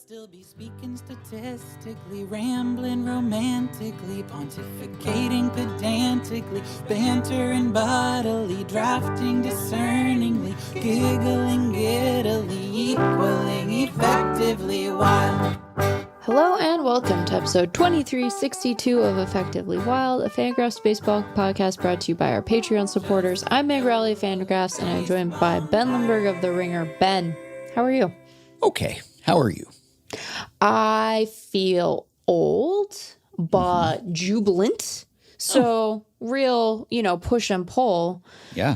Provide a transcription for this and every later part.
still be speaking statistically, rambling romantically, pontificating pedantically, bantering bodily, drafting discerningly, giggling giddily, equaling effectively wild. Hello and welcome to episode 2362 of Effectively Wild, a FanGraphs baseball podcast brought to you by our Patreon supporters. I'm Meg Rowley of FanGraphs, and I'm joined by Ben Lindbergh of The Ringer. Ben, how are you? Okay, how are you? I feel old, but jubilant. So real, push and pull. Yeah.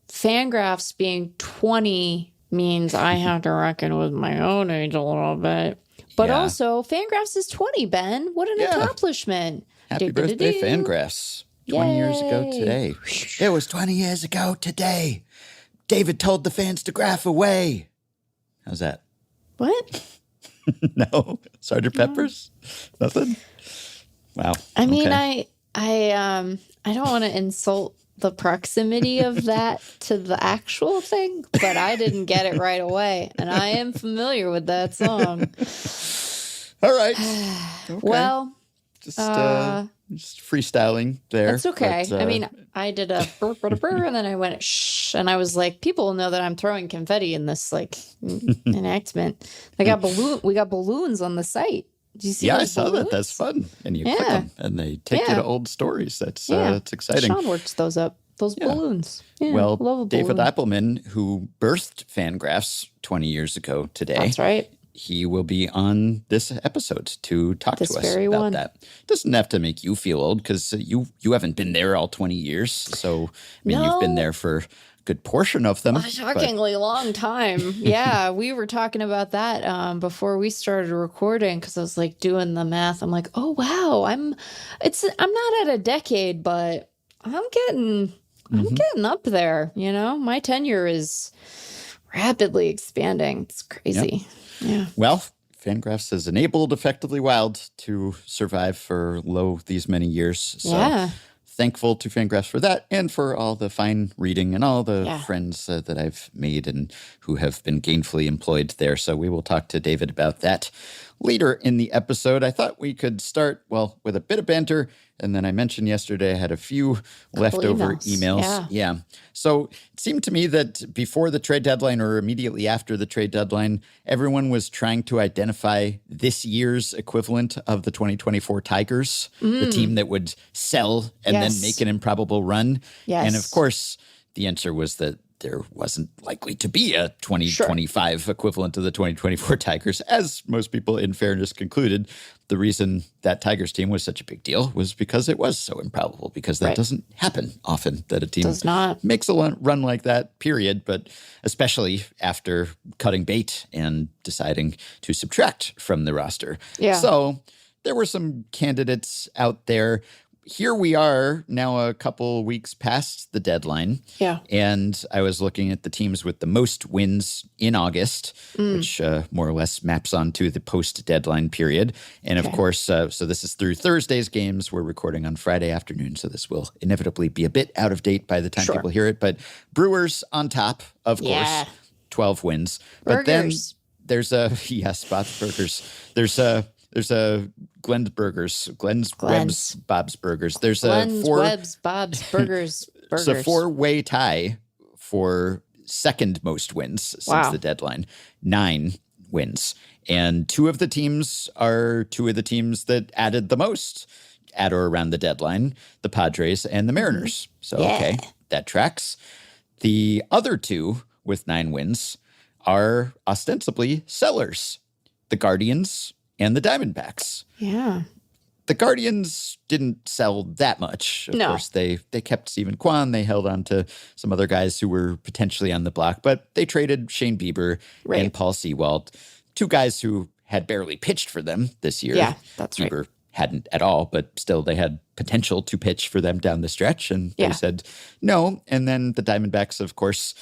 FanGraphs being 20 means I have to reckon with my own age a little bit. But also, FanGraphs is 20, Ben. What an accomplishment. Happy birthday, FanGraphs. 20 years ago today. It was 20 years ago today. David told the fans to graph away. How's that? What? No? Sergeant Pepper's? Nothing? Wow. I mean, I don't want to insult the proximity of that to the actual thing, but I didn't get it right away, and I am familiar with that song. All right. Okay. Well, just freestyling there. That's okay. But, I mean, I did a burr, burr, burr, and then I went shh, and I was like, people know that I'm throwing confetti in this enactment. We got balloons on the site. Did you see? Yeah, I saw that. That's fun. And you click them, and they take you to old stories. That's exciting. Sean works those up. Those balloons. Yeah, well, love David Appelman, who birthed FanGraphs 20 years ago today. That's right. He will be on this episode to talk to us about that. Doesn't have to make you feel old because you haven't been there all 20 years. So, you've been there for a good portion of them. A shockingly long time. Yeah, we were talking about that before we started recording because I was like doing the math. I'm like, oh, wow, I'm not at a decade, but I'm getting up there, My tenure is rapidly expanding. It's crazy. Yep. Yeah. Well, FanGraphs has enabled Effectively Wild to survive for these many years. So thankful to FanGraphs for that and for all the fine reading and all the friends that I've made and who have been gainfully employed there. So we will talk to David about that later in the episode. I thought we could start, with a bit of banter. And then I mentioned yesterday I had a few leftover emails. Yeah. So it seemed to me that before the trade deadline or immediately after the trade deadline, everyone was trying to identify this year's equivalent of the 2024 Tigers, the team that would sell and then make an improbable run. Yes. And of course, the answer was that there wasn't likely to be a 2025 equivalent of the 2024 Tigers, as most people in fairness concluded. The reason that Tigers team was such a big deal was because it was so improbable, because that doesn't happen often, that a team makes a run like that, period, but especially after cutting bait and deciding to subtract from the roster. Yeah. So there were some candidates out there. Here we are now a couple weeks past the deadline. Yeah. And I was looking at the teams with the most wins in August, which more or less maps onto the post-deadline period. And of course, so this is through Thursday's games. We're recording on Friday afternoon, so this will inevitably be a bit out of date by the time people hear it. But Brewers on top, of course, 12 wins. But then there's Bob's Burgers. There's Glenn's Burgers, Webb's, Bob's Burgers. There's Webb's, Bob's Burgers. It's a four-way tie for second most wins since the deadline. 9 wins. And two of the teams that added the most at or around the deadline, the Padres and the Mariners. So, okay, that tracks. The other two with 9 wins are ostensibly sellers, the Guardians and the Diamondbacks. Yeah. The Guardians didn't sell that much. Of course, they kept Stephen Kwan. They held on to some other guys who were potentially on the block, but they traded Shane Bieber and Paul Sewald, two guys who had barely pitched for them this year. Yeah, that's Bieber right. hadn't at all, but still they had potential to pitch for them down the stretch, and they said no. And then the Diamondbacks, of course,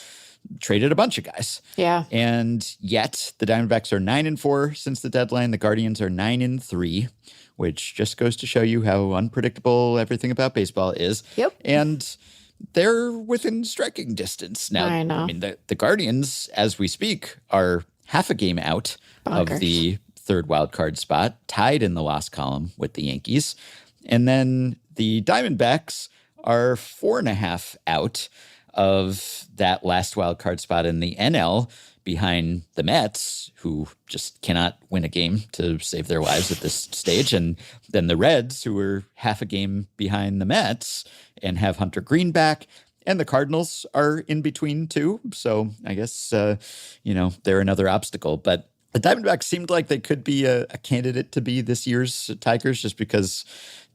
traded a bunch of guys. Yeah. And yet the Diamondbacks are 9-4 since the deadline. The Guardians are 9-3, which just goes to show you how unpredictable everything about baseball is. Yep. And they're within striking distance now. I know. The Guardians, as we speak, are half a game out of the third wild card spot, tied in the loss column with the Yankees. And then the Diamondbacks are 4.5 out of that last wild card spot in the NL, behind the Mets, who just cannot win a game to save their lives at this stage. And then the Reds, who are half a game behind the Mets and have Hunter Green back. And the Cardinals are in between too. So I guess, they're another obstacle. But the Diamondbacks seemed like they could be a candidate to be this year's Tigers, just because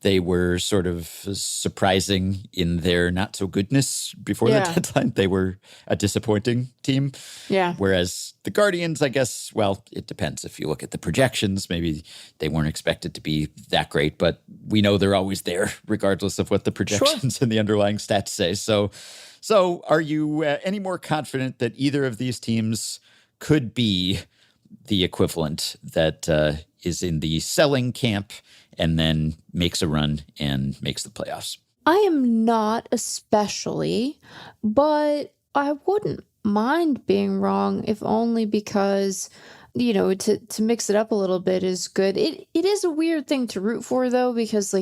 they were sort of surprising in their not-so-goodness before the deadline. They were a disappointing team. Yeah. Whereas the Guardians, I guess, well, it depends. If you look at the projections, maybe they weren't expected to be that great. But we know they're always there, regardless of what the projections and the underlying stats say. So are you any more confident that either of these teams could be the equivalent that is in the selling camp and then makes a run and makes the playoffs? I am not especially, but I wouldn't mind being wrong, if only because, to mix it up a little bit is good. It is a weird thing to root for, though, because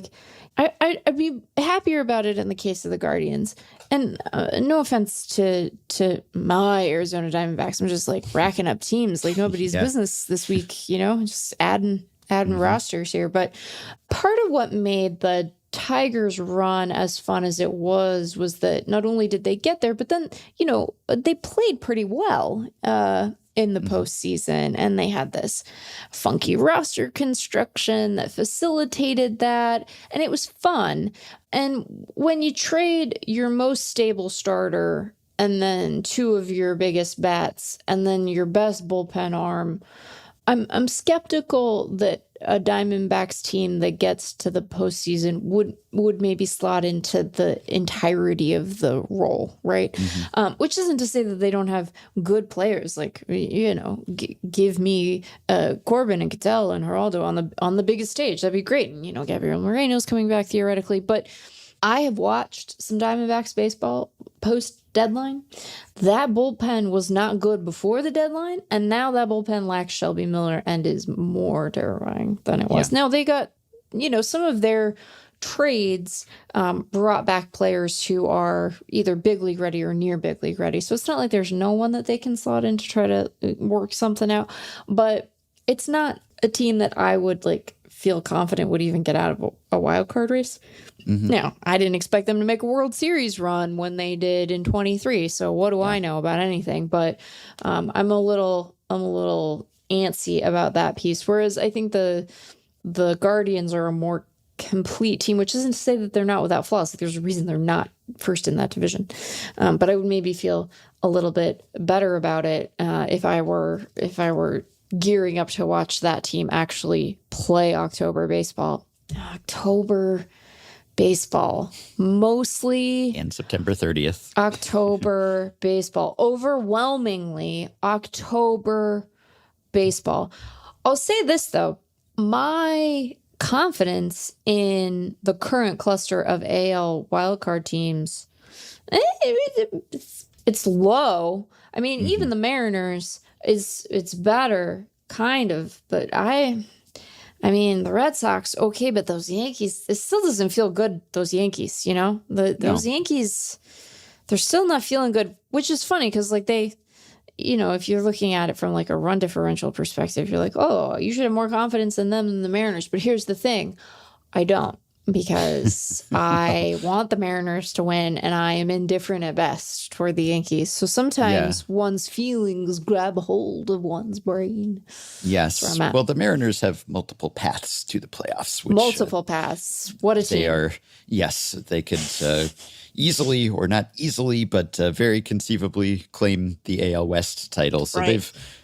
I'd be happier about it in the case of the Guardians. And no offense to my Arizona Diamondbacks, I'm just racking up teams like nobody's business this week, just adding rosters here. But part of what made the Tigers run as fun as it was that not only did they get there, but then, they played pretty well in the postseason, and they had this funky roster construction that facilitated that, and it was fun. And when you trade your most stable starter and then two of your biggest bats and then your best bullpen arm, I'm skeptical that a Diamondbacks team that gets to the postseason would maybe slot into the entirety of the role, right? Which isn't to say that they don't have good players. Give me Corbin and Cattell and Geraldo on the biggest stage. That'd be great. And Gabriel Moreno's coming back theoretically, but I have watched some Diamondbacks baseball post-deadline. That bullpen was not good before the deadline, and now that bullpen lacks Shelby Miller and is more terrifying than it was. Now, they got, some of their trades brought back players who are either big league ready or near big league ready. So it's not like there's no one that they can slot in to try to work something out. But it's not a team that I would feel confident would even get out of a wild card race. Now, I didn't expect them to make a World Series run when they did in 23. So what do I know about anything? But I'm a little antsy about that piece. Whereas I think the Guardians are a more complete team, which isn't to say that they're not without flaws. There's a reason they're not first in that division. But I would maybe feel a little bit better about it if I were gearing up to watch that team actually play October baseball. Mostly. And September 30th. October baseball. Overwhelmingly October baseball. I'll say this, though. My confidence in the current cluster of AL wildcard teams, it's low. I mean, even the Mariners, it's better, kind of. But I mean, the Red Sox, okay, but those Yankees, it still doesn't feel good, those Yankees, Those Yankees, they're still not feeling good, which is funny because, they, if you're looking at it from, a run differential perspective, you're like, oh, you should have more confidence in them than the Mariners. But here's the thing. I don't, because I want the Mariners to win, and I am indifferent at best toward the Yankees. So sometimes one's feelings grab hold of one's brain. Yes. Well, the Mariners have multiple paths to the playoffs. Multiple paths. What a team. They are, yes, they could easily, or not easily, but very conceivably claim the AL West title. So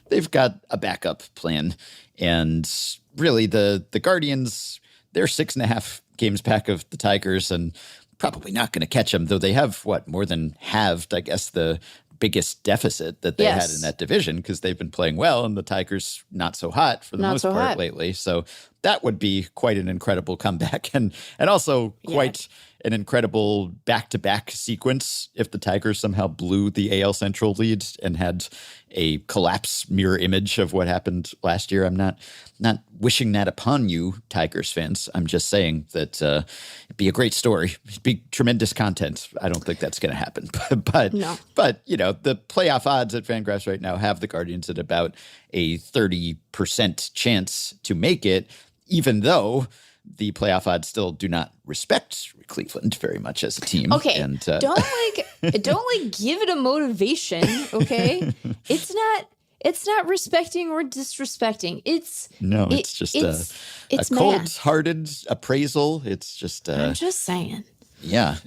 they've got a backup plan. And really, the Guardians, they're 6.5 games back of the Tigers and probably not going to catch them, though they have, more than halved, I guess, the biggest deficit that they had in that division, because they've been playing well and the Tigers not so hot for the most part lately. So that would be quite an incredible comeback and also quite an incredible back-to-back sequence if the Tigers somehow blew the AL Central lead and had a collapse mirror image of what happened last year. I'm not wishing that upon you, Tigers fans. I'm just saying that it'd be a great story. It'd be tremendous content. I don't think that's going to happen. But the playoff odds at FanGraphs right now have the Guardians at about a 30% chance to make it, even though the playoff odds still do not respect Cleveland very much as a team. Okay, and don't give it a motivation. Okay, it's not respecting or disrespecting. It's just a cold-hearted appraisal. It's just. I'm just saying. Yeah,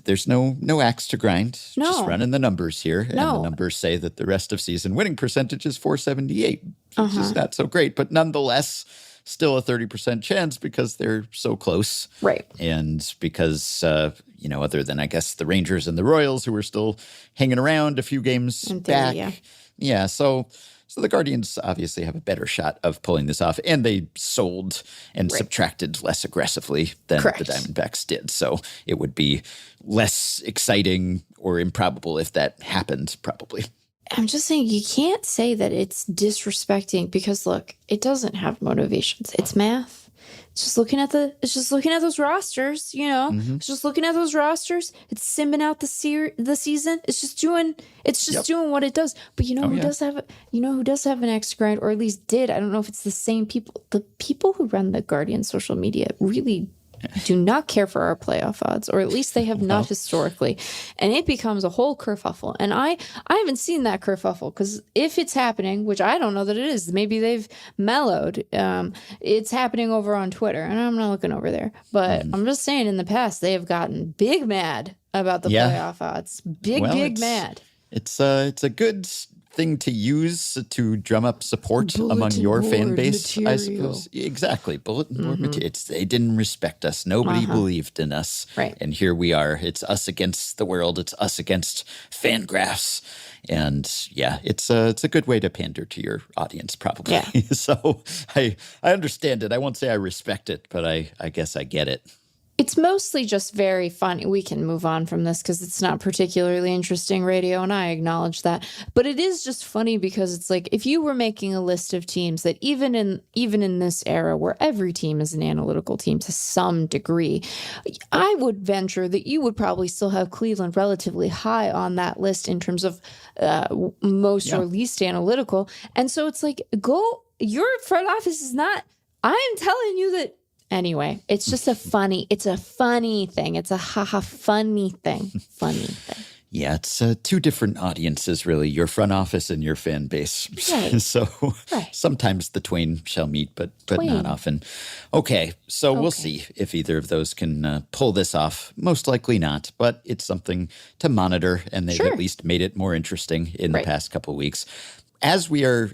there's no axe to grind. No. Just running the numbers here. And the numbers say that the rest of season winning percentage is .478, which is not so great, but nonetheless, still a 30% chance because they're so close. Right. And because, other than, I guess, the Rangers and the Royals, who are still hanging around a few games back. Yeah, so the Guardians obviously have a better shot of pulling this off, and they sold and subtracted less aggressively than the Diamondbacks did. So it would be less exciting or improbable if that happened, probably. I'm just saying you can't say that it's disrespecting because, look, it doesn't have motivations. It's math. It's just looking at those rosters, It's just looking at those rosters. It's simming out the season. It's just doing what it does. But who does have an axe to grind, or at least did? I don't know if it's the same people. The people who run the Guardian social media really do not care for our playoff odds, or at least they have not historically. And it becomes a whole kerfuffle. And I haven't seen that kerfuffle, because if it's happening, which I don't know that it is, maybe they've mellowed, it's happening over on Twitter. And I'm not looking over there. But I'm just saying, in the past, they have gotten big mad about the playoff odds. Big mad. It's a good thing to use to drum up support among your fan base, material. I suppose. Exactly. Bulletin board material. They didn't respect us. Nobody believed in us. Right. And here we are. It's us against the world. It's us against FanGraphs. And it's a good way to pander to your audience, probably. Yeah. So I understand it. I won't say I respect it, but I guess I get it. It's mostly just very funny. We can move on from this because it's not particularly interesting radio, and I acknowledge that. But it is just funny because it's like, if you were making a list of teams that even in this era where every team is an analytical team to some degree, I would venture that you would probably still have Cleveland relatively high on that list in terms of most or least analytical. And so it's like, your front office is not, I'm telling you that. Anyway, it's just a funny thing. It's a funny thing. Yeah, it's two different audiences, really, your front office and your fan base. Right. So sometimes the twain shall meet, but not often. Okay, so we'll see if either of those can pull this off. Most likely not, but it's something to monitor, and they've at least made it more interesting in the past couple of weeks. As we are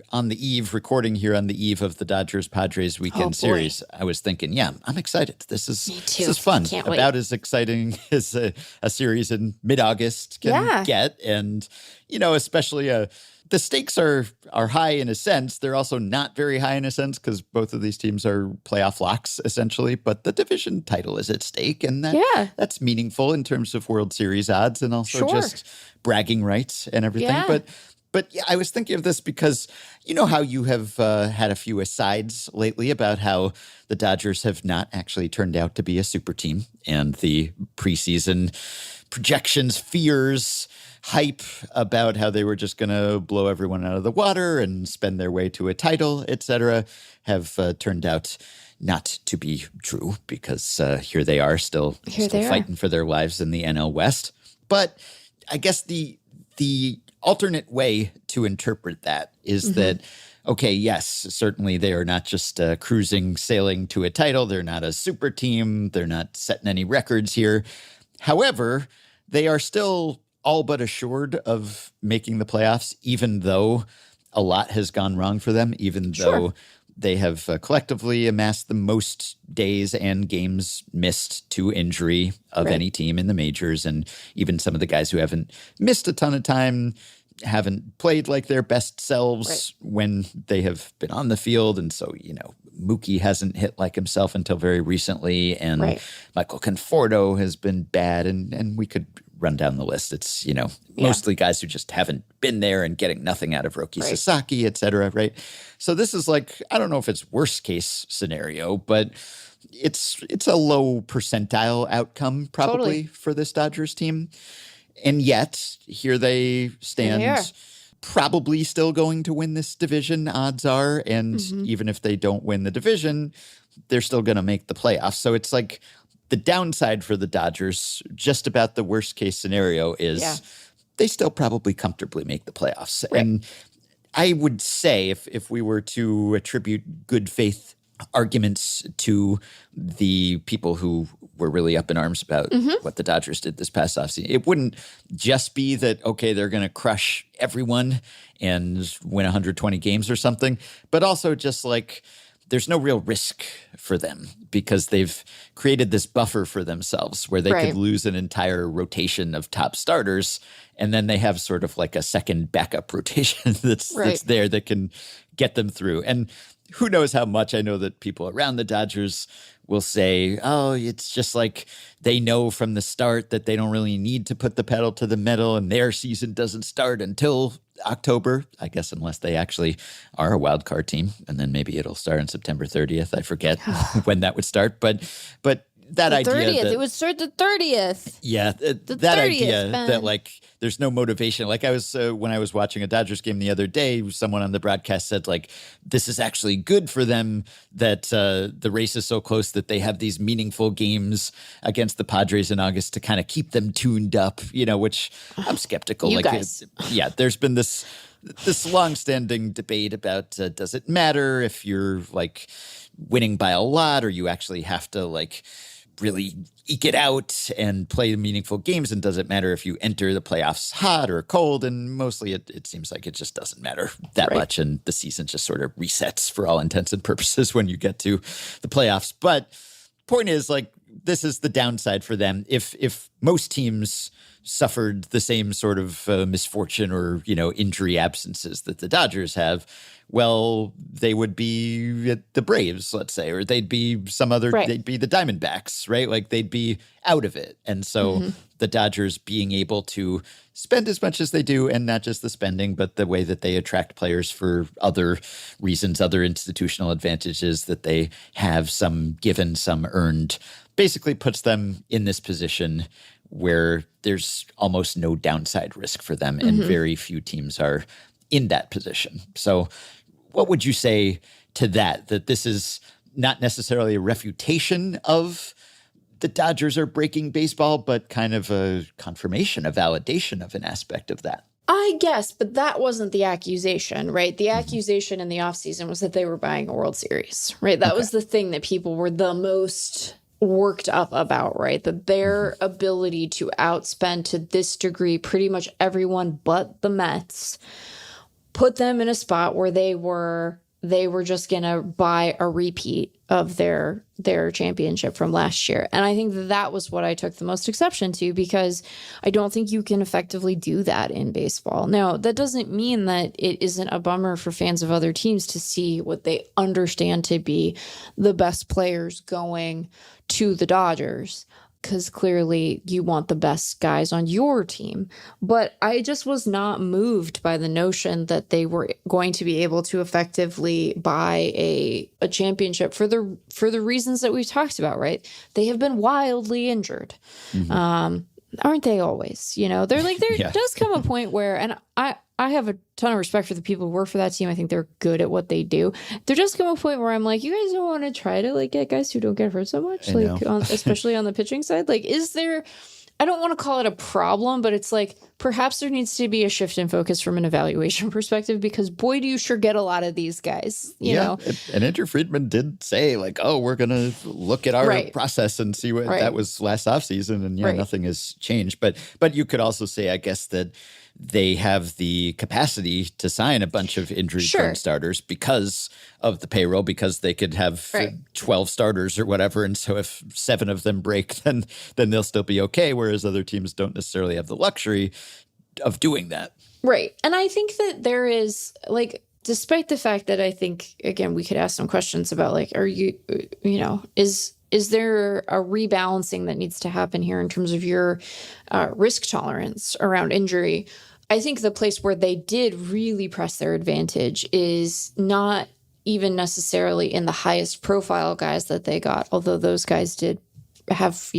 recording here on the eve of the Dodgers-Padres weekend series, I was thinking, I'm excited. This is fun. Can't About wait. as exciting as a series in mid-August can get. And, especially the stakes are high in a sense. They're also not very high in a sense because both of these teams are playoff locks, essentially. But the division title is at stake, and that's meaningful in terms of World Series odds and also just bragging rights and everything. Yeah. But I was thinking of this because you know how you have had a few asides lately about how the Dodgers have not actually turned out to be a super team, and the preseason projections, fears, hype about how they were just going to blow everyone out of the water and spend their way to a title, etc., have turned out not to be true, because here they are still fighting for their lives in the NL West. But I guess the alternate way to interpret that is that, okay, yes, certainly they are not just cruising, sailing to a title. They're not a super team. They're not setting any records here. However, they are still all but assured of making the playoffs, even though a lot has gone wrong for them, even though they have collectively amassed the most days and games missed to injury of any team in the majors. And even some of the guys who haven't missed a ton of time haven't played like their best selves when they have been on the field. And so, Mookie hasn't hit like himself until very recently, and Michael Conforto has been bad, and we could run down the list. It's, mostly guys who just haven't been there and getting nothing out of Roki Sasaki, et cetera, right? So this is like, I don't know if it's worst case scenario, but it's a low percentile outcome probably for this Dodgers team. And yet, here they stand, probably still going to win this division, odds are. And even if they don't win the division, they're still going to make the playoffs. So it's like the downside for the Dodgers, just about the worst case scenario, is they still probably comfortably make the playoffs. Right. And I would say if we were to attribute good faith arguments to the people who were really up in arms about what the Dodgers did this past offseason, it wouldn't just be that, okay, they're going to crush everyone and win 120 games or something, but also just like there's no real risk for them because they've created this buffer for themselves where they could lose an entire rotation of top starters, and then they have sort of like a second backup rotation that's there that can get them through. And who knows how much I know that people around the Dodgers will say, oh, it's just like they know from the start that they don't really need to put the pedal to the metal and their season doesn't start until October, I guess, unless they actually are a wild card team. And then maybe it'll start on September 30th. I forget when that would start. But that the idea 30th, that, it would start the 30th. Yeah, that 30th, idea Ben. That like there's no motivation. Like I was when I was watching a Dodgers game the other day, someone on the broadcast said like this is actually good for them that the race is so close that they have these meaningful games against the Padres in August to kind of keep them tuned up. Which I'm skeptical. You like guys. There's been this long-standing debate about does it matter if you're like winning by a lot or you actually have to like really eke it out and play meaningful games, and does it matter if you enter the playoffs hot or cold? And mostly it seems like it just doesn't matter that much, and the season just sort of resets for all intents and purposes when you get to the playoffs. But point is, like, this is the downside for them. If most teams suffered the same sort of misfortune or injury absences that the Dodgers have, well, they would be the Braves, let's say, or they'd be some other, they'd be the Diamondbacks, right? Like they'd be out of it. And so the Dodgers being able to spend as much as they do, and not just the spending, but the way that they attract players for other reasons, other institutional advantages that they have, some given, some earned, basically puts them in this position where there's almost no downside risk for them, and very few teams are in that position. So what would you say to that this is not necessarily a refutation of the Dodgers are breaking baseball, but kind of a confirmation, a validation of an aspect of that? I guess, but that wasn't the accusation, right? The accusation in the offseason was that they were buying a World Series, right? That was the thing that people were the most worked up about, right? That their ability to outspend to this degree pretty much everyone but the Mets put them in a spot where they were just going to buy a repeat of their championship from last year. And I think that was what I took the most exception to, because I don't think you can effectively do that in baseball. Now, that doesn't mean that it isn't a bummer for fans of other teams to see what they understand to be the best players going to the Dodgers, because clearly you want the best guys on your team. But I just was not moved by the notion that they were going to be able to effectively buy a championship for the reasons that we've talked about, right? They have been wildly injured. Aren't they always? There does come a point where, and I have a ton of respect for the people who work for that team. I think they're good at what they do. There does come a point where I'm like, you guys don't want to try to like get guys who don't get hurt so much, especially on the pitching side. Like, is there? I don't want to call it a problem, but it's like perhaps there needs to be a shift in focus from an evaluation perspective, because boy, do you sure get a lot of these guys. You know? And Andrew Friedman did say like, oh, we're going to look at our process and see what that was last offseason. And nothing has changed. But you could also say, I guess, that they have the capacity to sign a bunch of injury-prone starters because of the payroll, because they could have 12 starters or whatever. And so if 7 of them break, then they'll still be okay, whereas other teams don't necessarily have the luxury of doing that. Right. And I think that there is, like, despite the fact that I think, again, we could ask some questions about like, are you, is there a rebalancing that needs to happen here in terms of your risk tolerance around injury? I think the place where they did really press their advantage is not even necessarily in the highest profile guys that they got, although those guys did have,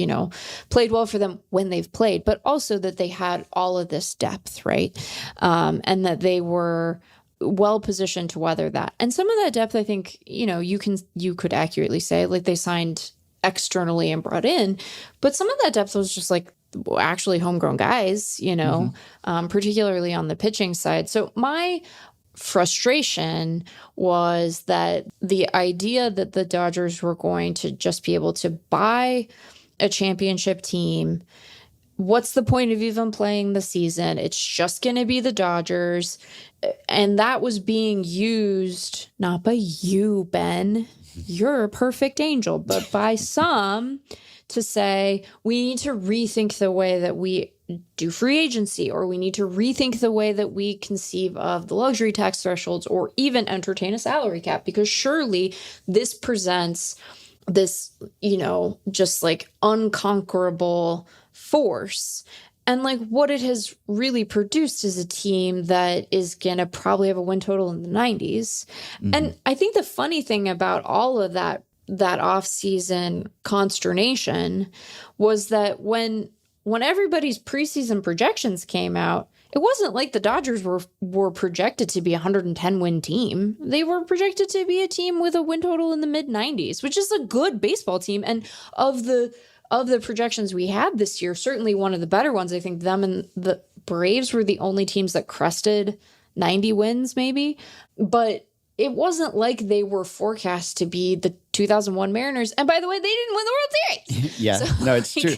played well for them when they've played, but also that they had all of this depth, right? And that they were well positioned to weather that. And some of that depth, I think, you could accurately say like they signed externally and brought in, but some of that depth was just like actually homegrown guys, particularly on the pitching side. So my frustration was that the idea that the Dodgers were going to just be able to buy a championship team. What's the point of even playing the season? It's just going to be the Dodgers. And that was being used not by you, Ben. You're a perfect angel, but by some to say we need to rethink the way that we do free agency, or we need to rethink the way that we conceive of the luxury tax thresholds, or even entertain a salary cap, because surely this presents this, just like unconquerable force. And like what it has really produced is a team that is going to probably have a win total in the 90s. Mm-hmm. And I think the funny thing about all of that off-season consternation was that when everybody's preseason projections came out, it wasn't like the Dodgers were projected to be a 110 win team. They were projected to be a team with a win total in the mid 90s, which is a good baseball team. And of the projections we had this year, certainly one of the better ones. I think them and the Braves were the only teams that crested 90 wins maybe. But it wasn't like they were forecast to be the 2001 Mariners. And by the way, they didn't win the World Series. Yeah, so, no, it's true.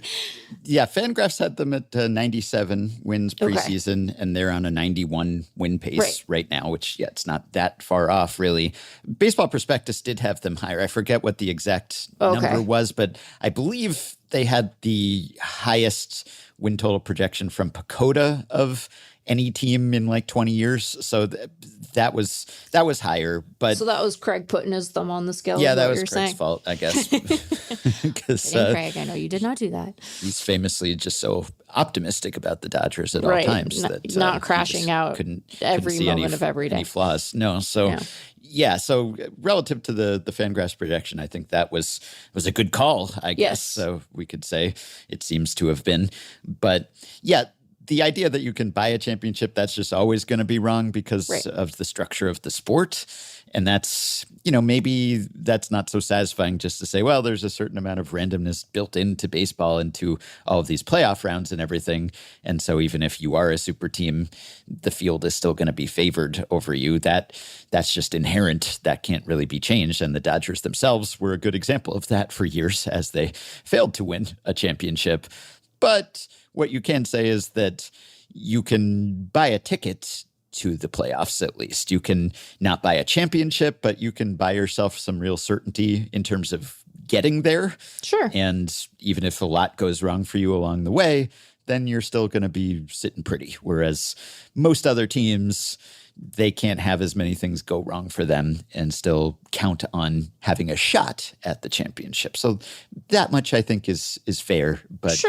Yeah, FanGraphs had them at 97 wins preseason, and they're on a 91 win pace right now, which, it's not that far off, really. Baseball Prospectus did have them higher. I forget what the exact number was, but I believe they had the highest win total projection from PECOTA of any team in like 20 years. So that was higher. But so that was Craig putting his thumb on the scale. Yeah, that was Craig's fault, I guess. Craig, I know you did not do that. He's famously just so optimistic about the Dodgers at all times. Not crashing out every moment of every day. Any flaws. No. So so relative to the FanGraphs projection, I think that was a good call, I guess. So we could say it seems to have been. But the idea that you can buy a championship, that's just always going to be wrong because of the structure of the sport. And that's, maybe that's not so satisfying just to say, well, there's a certain amount of randomness built into baseball, into all of these playoff rounds and everything. And so even if you are a super team, the field is still going to be favored over you. That's just inherent. That can't really be changed. And the Dodgers themselves were a good example of that for years as they failed to win a championship. But what you can say is that you can buy a ticket to the playoffs, at least. You can not buy a championship, but you can buy yourself some real certainty in terms of getting there. Sure. And even if a lot goes wrong for you along the way, then you're still going to be sitting pretty. Whereas most other teams, they can't have as many things go wrong for them and still count on having a shot at the championship. So that much I think is fair. But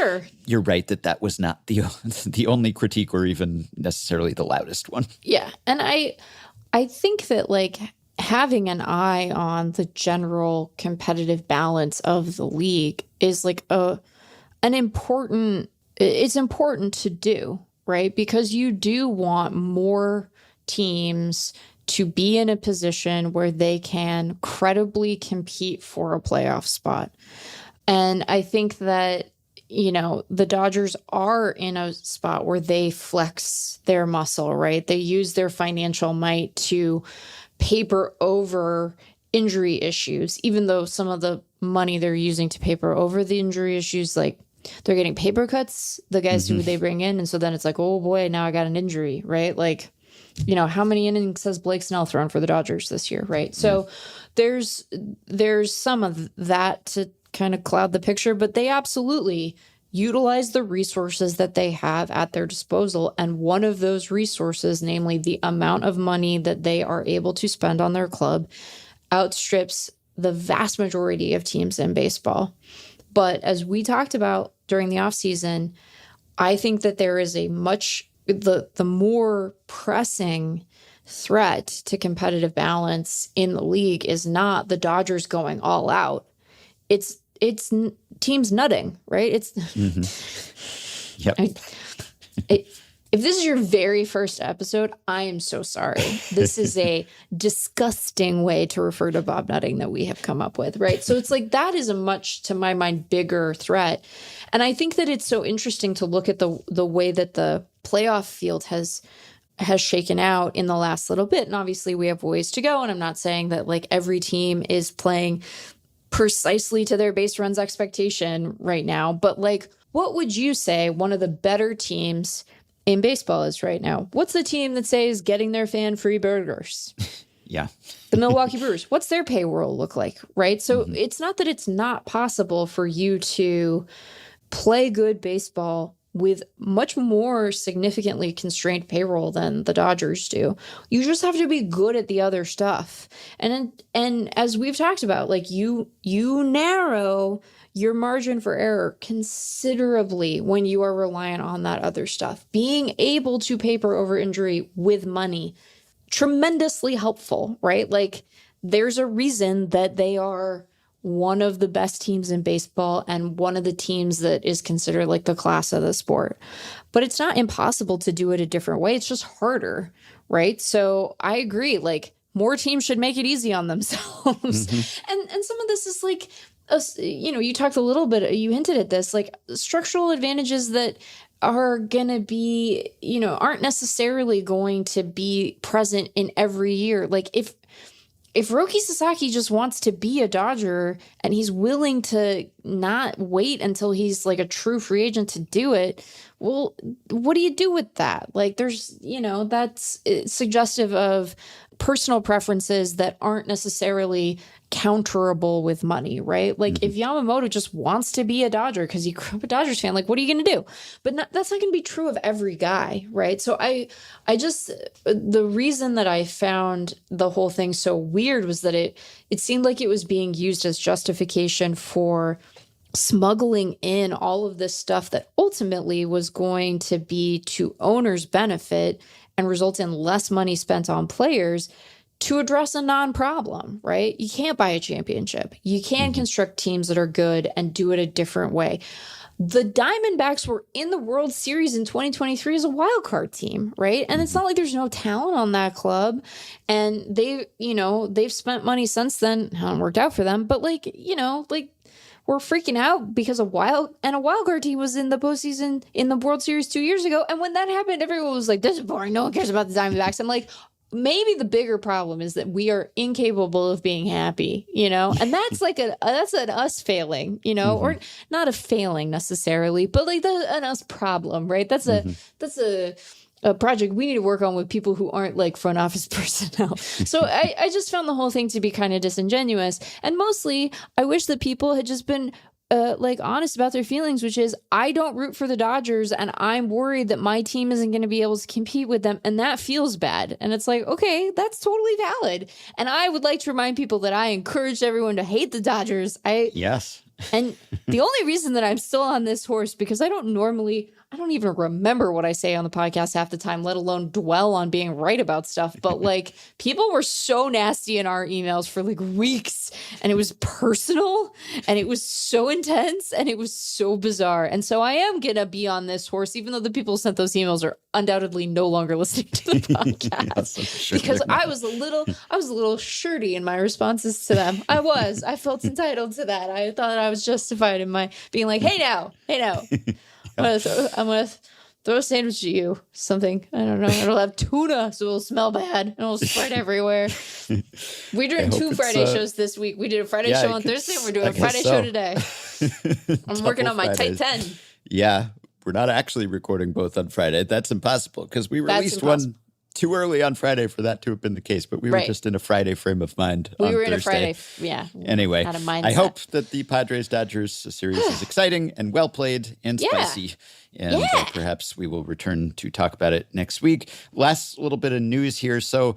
you're right that was not the only critique or even necessarily the loudest one. Yeah. And I think that like having an eye on the general competitive balance of the league is like it's important to do, right? Because you do want more teams to be in a position where they can credibly compete for a playoff spot. And I think that, the Dodgers are in a spot where they flex their muscle, right? They use their financial might to paper over injury issues, even though some of the money they're using to paper over the injury issues, like they're getting paper cuts, the guys who they bring in. And so then it's like, oh boy, now I got an injury, right? Like, how many innings has Blake Snell thrown for the Dodgers this year, right? So there's some of that to kind of cloud the picture, but they absolutely utilize the resources that they have at their disposal. And one of those resources, namely the amount of money that they are able to spend on their club, outstrips the vast majority of teams in baseball. But as we talked about during the offseason, I think that there is the more pressing threat to competitive balance in the league is not the Dodgers going all out. It's teams nutting, right? It's Yep. if this is your very first episode, I am so sorry. This is a disgusting way to refer to Bob nutting that we have come up with, right? So it's like that is a much, to my mind, bigger threat. And I think that it's so interesting to look at the way that the playoff field has shaken out in the last little bit. And obviously we have ways to go. And I'm not saying that like every team is playing precisely to their base runs expectation right now. But like, what would you say one of the better teams in baseball is right now? What's the team that says getting their fan free burgers? Yeah. The Milwaukee Brewers. What's their payroll look like, right? So it's not that it's not possible for you to play good baseball with much more significantly constrained payroll than the Dodgers do. You just have to be good at the other stuff. And as we've talked about, like you narrow your margin for error considerably when you are reliant on that other stuff. Being able to paper over injury with money, tremendously helpful, right? Like there's a reason that they are one of the best teams in baseball and one of the teams that is considered like the class of the sport. But it's not impossible to do it a different way. It's just harder, right? So I agree, like more teams should make it easy on themselves. And some of this is like, you talked a little bit, you hinted at this, like structural advantages that are going to be, aren't necessarily going to be present in every year. Like if Roki Sasaki just wants to be a Dodger and he's willing to not wait until he's like a true free agent to do it, well, what do you do with that? Like there's, that's suggestive of personal preferences that aren't necessarily counterable with money, right? Like if Yamamoto just wants to be a Dodger because he grew up a Dodgers fan, like what are you going to do? But that's not going to be true of every guy, right? So I just, the reason that I found the whole thing so weird was that it seemed like it was being used as justification for smuggling in all of this stuff that ultimately was going to be to owners' benefit and result in less money spent on players to address a non-problem, right? You can't buy a championship. You can construct teams that are good and do it a different way. The Diamondbacks were in the World Series in 2023 as a wild card team, right? And it's not like there's no talent on that club. And they've spent money since then. Hasn't worked out for them. But we're freaking out because a wild card team was in the postseason in the World Series 2 years ago. And when that happened, everyone was like, this is boring. No one cares about the Diamondbacks. I'm like, maybe the bigger problem is that we are incapable of being happy, and that's like that's an us failing, or not a failing necessarily, but like an us problem, right? That's a project we need to work on with people who aren't like front office personnel. So I just found the whole thing to be kind of disingenuous, and mostly I wish that people had just been honest about their feelings, which is I don't root for the Dodgers and I'm worried that my team isn't going to be able to compete with them. And that feels bad. And it's like, okay, that's totally valid. And I would like to remind people that I encouraged everyone to hate the Dodgers. Yes. And the only reason that I'm still on this horse, because I don't even remember what I say on the podcast half the time, let alone dwell on being right about stuff. But like people were so nasty in our emails for like weeks, and it was personal and it was so intense and it was so bizarre. And so I am going to be on this horse, even though the people who sent those emails are undoubtedly no longer listening to the podcast. Yes, sure because I was a little shirty in my responses to them. I felt entitled to that. I thought I was justified in my being like, hey now. I'm gonna throw a sandwich at you. Something, I don't know. It'll have tuna, so it'll smell bad and it'll spread everywhere. We're doing 2 Friday shows this week. We did a Friday show on Thursday, and we're doing a Friday show today. I'm working on my tight 10. Yeah, we're not actually recording both on Friday. That's impossible because we released one too early on Friday for that to have been the case, but we were just in a Friday frame of mind on Thursday. We were in a Friday, Anyway, I hope that the Padres-Dodgers series is exciting and well played and spicy. And perhaps we will return to talk about it next week. Last little bit of news here. So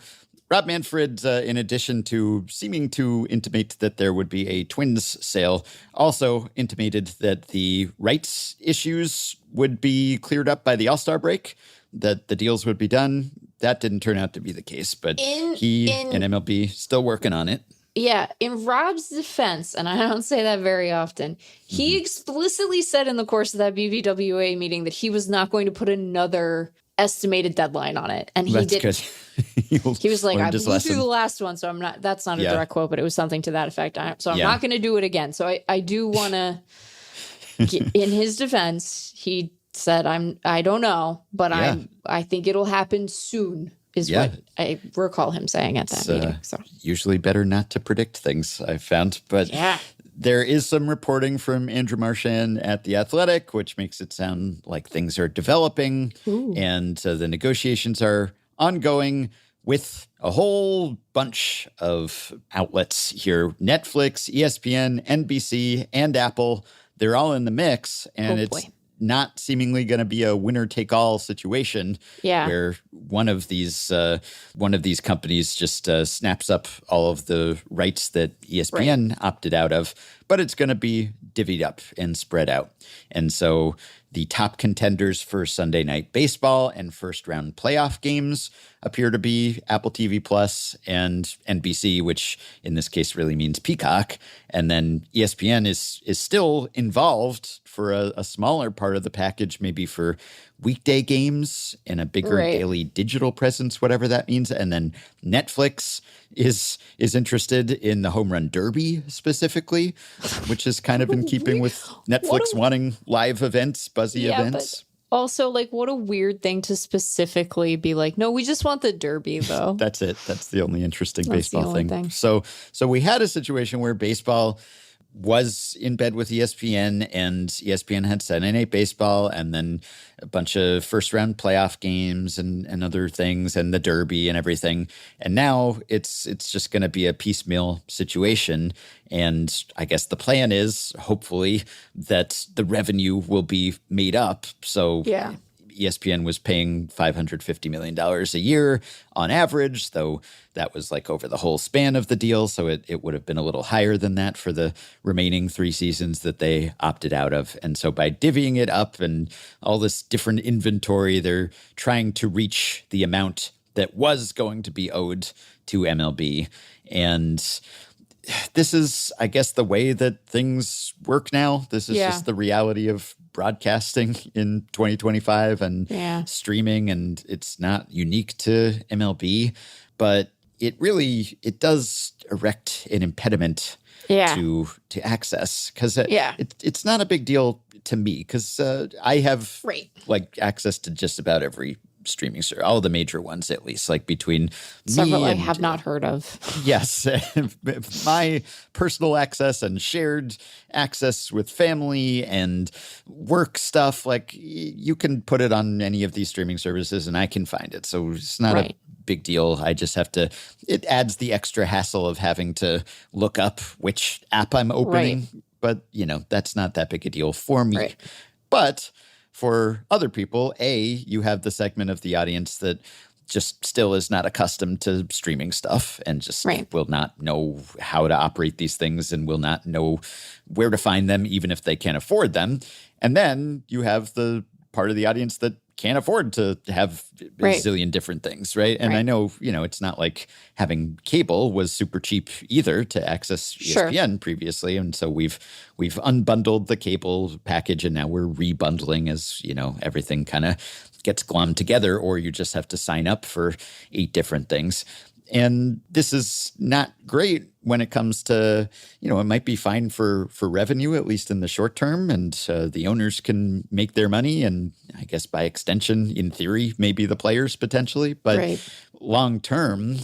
Rob Manfred, in addition to seeming to intimate that there would be a Twins sale, also intimated that the rights issues would be cleared up by the All-Star break, that the deals would be done. That didn't turn out to be the case, but he and MLB still working on it. Yeah, in Rob's defense, and I don't say that very often, he explicitly said in the course of that BBWA meeting that he was not going to put another estimated deadline on it. And he did. Good. He was like, I blew through the last one, so I'm not, that's not a direct quote, but it was something to that effect. So I'm not going to do it again. So I do want to, in his defense, he said, I don't know, but I think it'll happen soon. Is what I recall him saying at that meeting. So usually better not to predict things, I've found. But there is some reporting from Andrew Marchand at The Athletic, which makes it sound like things are developing. And the negotiations are ongoing with a whole bunch of outlets here. Netflix, ESPN, NBC, and Apple. They're all in the mix. And it's not seemingly going to be a winner-take-all situation where one of these companies just snaps up all of the rights that ESPN opted out of, but it's going to be divvied up and spread out. And so the top contenders for Sunday Night Baseball and first-round playoff games appear to be Apple TV Plus and NBC, which in this case really means Peacock. And then ESPN is still involved for a smaller part of the package, maybe for weekday games and a bigger daily digital presence, whatever that means. And then Netflix is interested in the Home Run Derby specifically, which is kind of in keeping with Netflix wanting live events, buzzy events. Also, like, what a weird thing to specifically be like, no, we just want the Derby, though. That's it. That's the only interesting baseball thing. So we had a situation where baseball was in bed with ESPN, and ESPN had Sunday Night Baseball, and then a bunch of first-round playoff games and other things, and the Derby and everything. And now it's just going to be a piecemeal situation. And I guess the plan is, hopefully, that the revenue will be made up. So ESPN was paying $550 million a year on average, though that was like over the whole span of the deal. So it would have been a little higher than that for the remaining 3 seasons that they opted out of. And so by divvying it up and all this different inventory, they're trying to reach the amount that was going to be owed to MLB. And this is, I guess, the way that things work now. This is just the reality of broadcasting in 2025 and streaming, and it's not unique to MLB, but it does erect an impediment to access, because it's not a big deal to me, because I have like access to just about every streaming service, all the major ones at least, like between several me I have not heard of. Yes, my personal access and shared access with family and work stuff, like you can put it on any of these streaming services and I can find it. So it's not a big deal. I just have to, it adds the extra hassle of having to look up which app I'm opening. But, that's not that big a deal for me. But for other people, you have the segment of the audience that just still is not accustomed to streaming stuff and just will not know how to operate these things and will not know where to find them, even if they can't afford them. And then you have the part of the audience that can't afford to have a zillion different things, right? And I know, it's not like having cable was super cheap either to access ESPN previously. And so we've unbundled the cable package and now we're rebundling as, everything kind of gets glommed together, or you just have to sign up for 8 different things. And this is not great when it comes to, it might be fine for revenue, at least in the short term, and the owners can make their money. And I guess by extension, in theory, maybe the players potentially. But long term,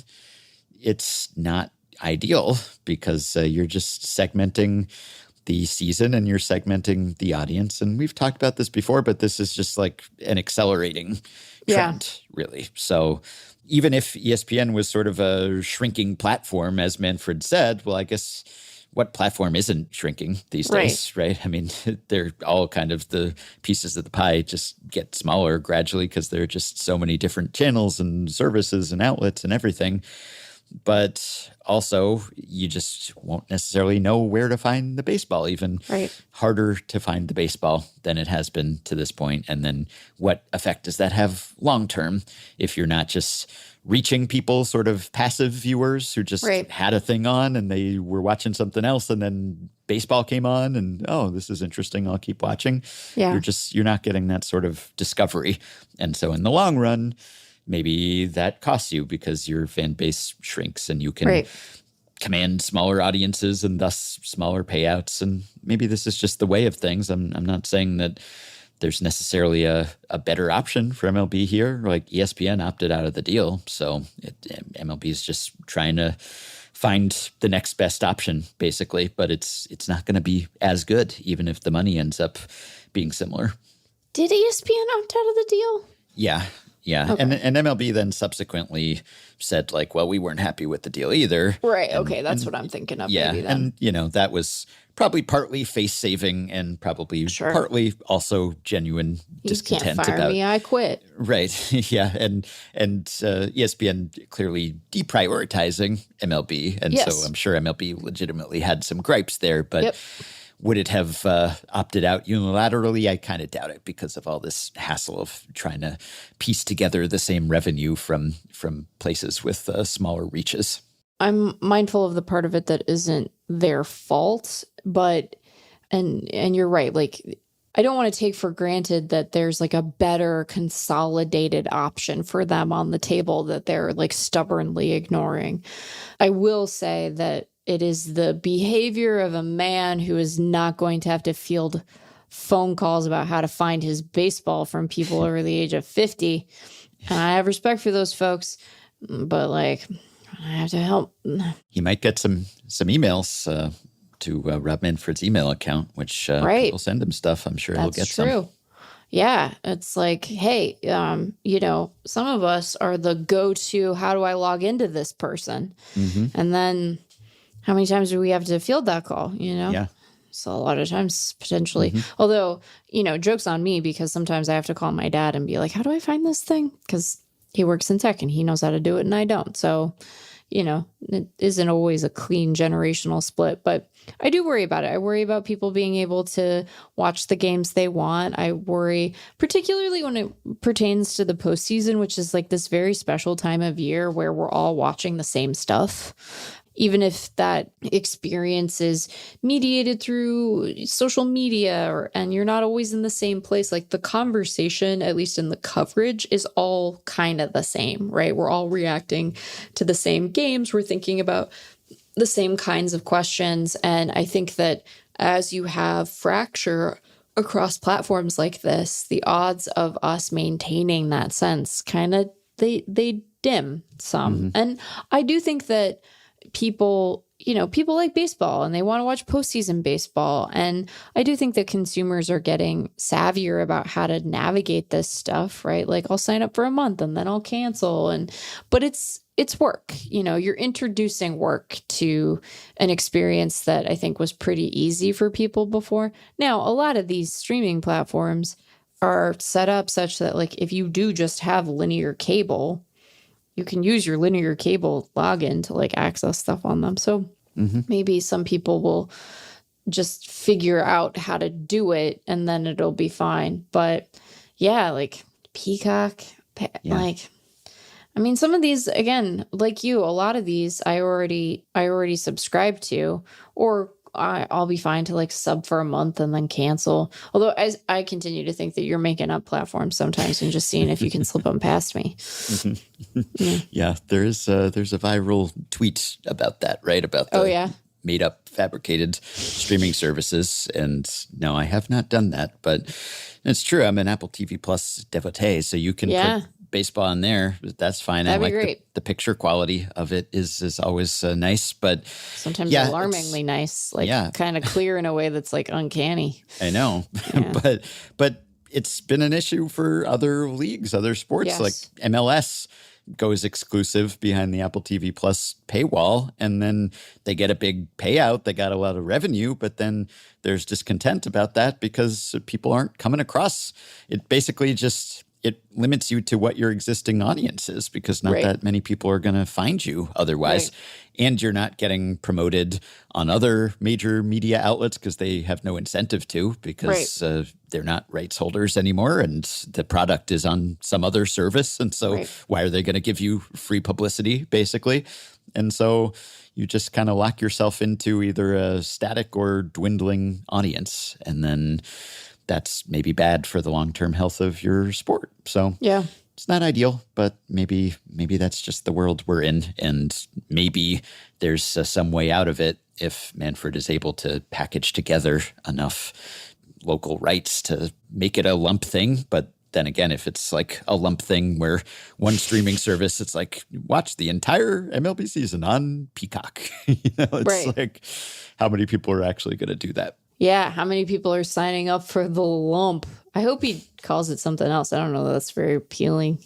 it's not ideal because you're just segmenting the season and you're segmenting the audience. And we've talked about this before, but this is just like an accelerating trend, really. So even if ESPN was sort of a shrinking platform, as Manfred said, well, I guess what platform isn't shrinking these days, right? I mean, they're all kind of the pieces of the pie just get smaller gradually because there are just so many different channels and services and outlets and everything. But also, you just won't necessarily know where to find the baseball, even harder to find the baseball than it has been to this point. And then what effect does that have long term if you're not just reaching people, sort of passive viewers who just had a thing on and they were watching something else and then baseball came on and, oh, this is interesting, I'll keep watching. Yeah. You're not getting that sort of discovery. And so in the long run, maybe that costs you because your fan base shrinks and you can command smaller audiences and thus smaller payouts. And maybe this is just the way of things. I'm not saying that there's necessarily a better option for MLB here. Like ESPN opted out of the deal. So MLB is just trying to find the next best option, basically. But it's not going to be as good, even if the money ends up being similar. Did ESPN opt out of the deal? Yeah. Yeah. Okay. And MLB then subsequently said, like, well, we weren't happy with the deal either. Right. Okay. That's what I'm thinking of. Yeah. Maybe then. And, that was probably partly face saving and probably partly also genuine discontent. You can't fire me. I quit. Right. Yeah. And ESPN clearly deprioritizing MLB. And so I'm sure MLB legitimately had some gripes there. But would it have opted out unilaterally? I kind of doubt it because of all this hassle of trying to piece together the same revenue from places with smaller reaches. I'm mindful of the part of it that isn't their fault, but and you're right. Like, I don't want to take for granted that there's like a better consolidated option for them on the table that they're like stubbornly ignoring. I will say that it is the behavior of a man who is not going to have to field phone calls about how to find his baseball from people over the age of 50. And I have respect for those folks, but like, I have to help. He might get some emails to Rob Manfred's email account, which people send him stuff. I'm sure he'll get some. That's true. Yeah. It's like, hey, some of us are the go-to, how do I log into this person? Mm-hmm. And then how many times do we have to field that call, Yeah. So a lot of times, potentially. Mm-hmm. Although, joke's on me because sometimes I have to call my dad and be like, how do I find this thing? Because he works in tech and he knows how to do it and I don't. So, it isn't always a clean generational split. But I do worry about it. I worry about people being able to watch the games they want. I worry, particularly when it pertains to the postseason, which is like this very special time of year where we're all watching the same stuff. Even if that experience is mediated through social media and you're not always in the same place, like the conversation, at least in the coverage, is all kind of the same, right? We're all reacting to the same games. We're thinking about the same kinds of questions. And I think that as you have fracture across platforms like this, the odds of us maintaining that sense kind of, they dim some. Mm-hmm. And I do think that people like baseball and they want to watch postseason baseball. And I do think that consumers are getting savvier about how to navigate this stuff, right? Like I'll sign up for a month and then I'll cancel. But it's work, you're introducing work to an experience that I think was pretty easy for people before. Now, a lot of these streaming platforms are set up such that like, if you do just have linear cable, you can use your linear cable login to like access stuff on them. So maybe some people will just figure out how to do it and then it'll be fine. But yeah, like Peacock, like, I mean, some of these, again, like you, a lot of these I already subscribe to, or I'll be fine to like sub for a month and then cancel. Although I continue to think that you're making up platforms sometimes and just seeing if you can slip them past me. Mm-hmm. Yeah, there's a viral tweet about that, right? About the made up fabricated streaming services. And no, I have not done that, but it's true. I'm an Apple TV Plus devotee, so you can put baseball in there. That's fine. That'd be great. The picture quality of it is always nice, but sometimes alarmingly nice, like kind of clear in a way that's like uncanny. I know, but it's been an issue for other leagues, other sports, like MLS goes exclusive behind the Apple TV Plus paywall, and then they get a big payout. They got a lot of revenue, but then there's discontent about that because people aren't coming across. It basically just it limits you to what your existing audience is because not that many people are going to find you otherwise. And you're not getting promoted on other major media outlets because they have no incentive to because they're not rights holders anymore and the product is on some other service. And so why are they going to give you free publicity, basically? And so you just kind of lock yourself into either a static or dwindling audience. And then that's maybe bad for the long-term health of your sport. So it's not ideal, but maybe that's just the world we're in. And maybe there's some way out of it if Manfred is able to package together enough local rights to make it a lump thing. But then again, if it's like a lump thing where one streaming service, it's like watch the entire MLB season on Peacock. It's like how many people are actually going to do that? Yeah, how many people are signing up for the lump? I hope he calls it something else. I don't know. That's very appealing,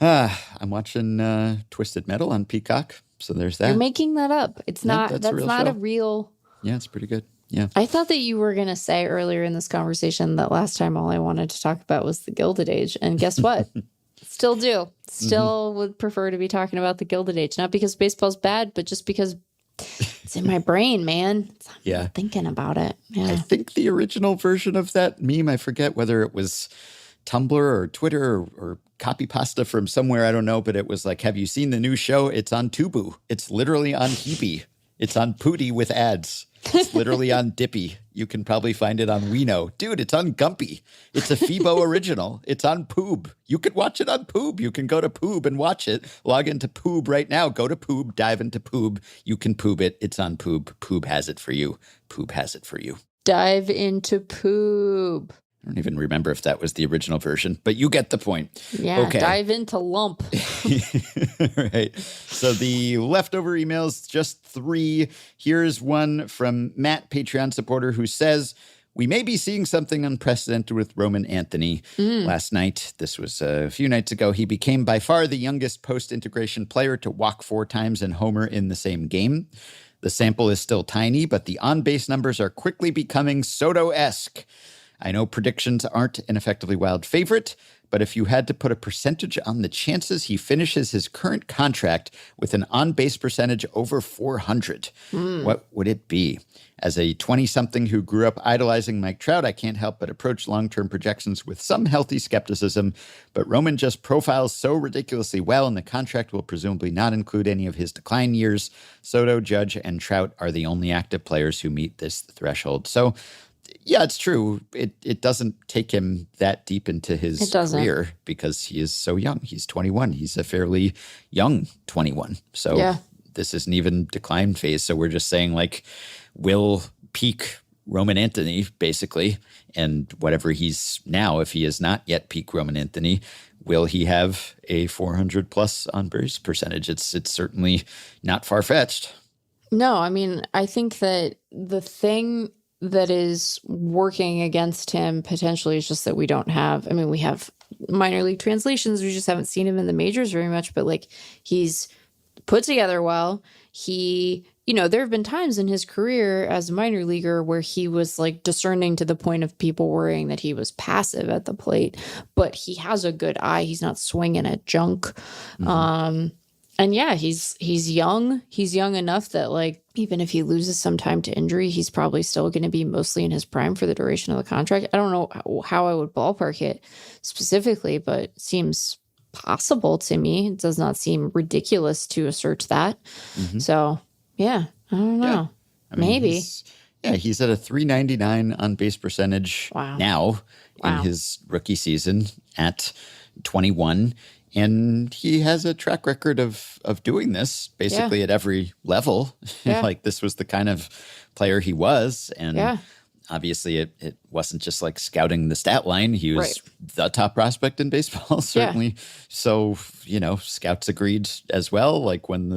I'm watching Twisted Metal on Peacock, so there's that. You're making that up. It's not. That's not a real. Yeah, it's pretty good. Yeah. I thought that you were going to say earlier in this conversation that last time all I wanted to talk about was the Gilded Age, and guess what? Still do. Still would prefer to be talking about the Gilded Age, not because baseball's bad, but just because it's in my brain, man. I'm thinking about it. Yeah. I think the original version of that meme, I forget whether it was Tumblr or Twitter or copy pasta from somewhere, I don't know, but it was like, have you seen the new show? It's on Tubu. It's literally on Hebe. It's on Pooty with ads. It's literally on Dippy. You can probably find it on Weeno. Dude, it's on Gumpy. It's a Phoebo original. It's on Poob. You could watch it on Poob. You can go to Poob and watch it. Log into Poob right now. Go to Poob, dive into Poob. You can Poob it. It's on Poob. Poob has it for you. Poob has it for you. Dive into Poob. I don't even remember if that was the original version, but you get the point. Yeah, okay. Dive into lump. Right. So the leftover emails, just 3. Here's one from Matt, Patreon supporter, who says, we may be seeing something unprecedented with Roman Anthony. Last night, this was a few nights ago, he became by far the youngest post-integration player to walk 4 times and homer in the same game. The sample is still tiny, but the on-base numbers are quickly becoming Soto-esque. I know predictions aren't an effectively wild favorite, but if you had to put a percentage on the chances he finishes his current contract with an on-base percentage over 400, what would it be? As a 20-something who grew up idolizing Mike Trout, I can't help but approach long-term projections with some healthy skepticism, but Roman just profiles so ridiculously well, and the contract will presumably not include any of his decline years. Soto, Judge, and Trout are the only active players who meet this threshold. So, yeah, it's true. It doesn't take him that deep into his career because he is so young. He's 21. He's a fairly young 21. So this isn't even decline phase. So we're just saying, like, will peak Roman Anthony, basically, and whatever he's now, if he is not yet peak Roman Anthony, will he have a 400 plus on base percentage? It's certainly not far-fetched. No, I mean, I think that the thing that is working against him potentially is just that we don't have, I mean, we have minor league translations. We just haven't seen him in the majors very much, but like he's put together well. He, there have been times in his career as a minor leaguer where he was like discerning to the point of people worrying that he was passive at the plate, but he has a good eye. He's not swinging at junk. And yeah, he's young. He's young enough that like even if he loses some time to injury, he's probably still going to be mostly in his prime for the duration of the contract. I don't know how I would ballpark it specifically, but it seems possible to me. It does not seem ridiculous to assert that. So yeah, I don't know. I mean, maybe. He's at a 399 on base percentage now in his rookie season at 21. And he has a track record of doing this basically at every level. Like this was the kind of player he was. And obviously it wasn't just like scouting the stat line. He was the top prospect in baseball, certainly. So, scouts agreed as well. Like when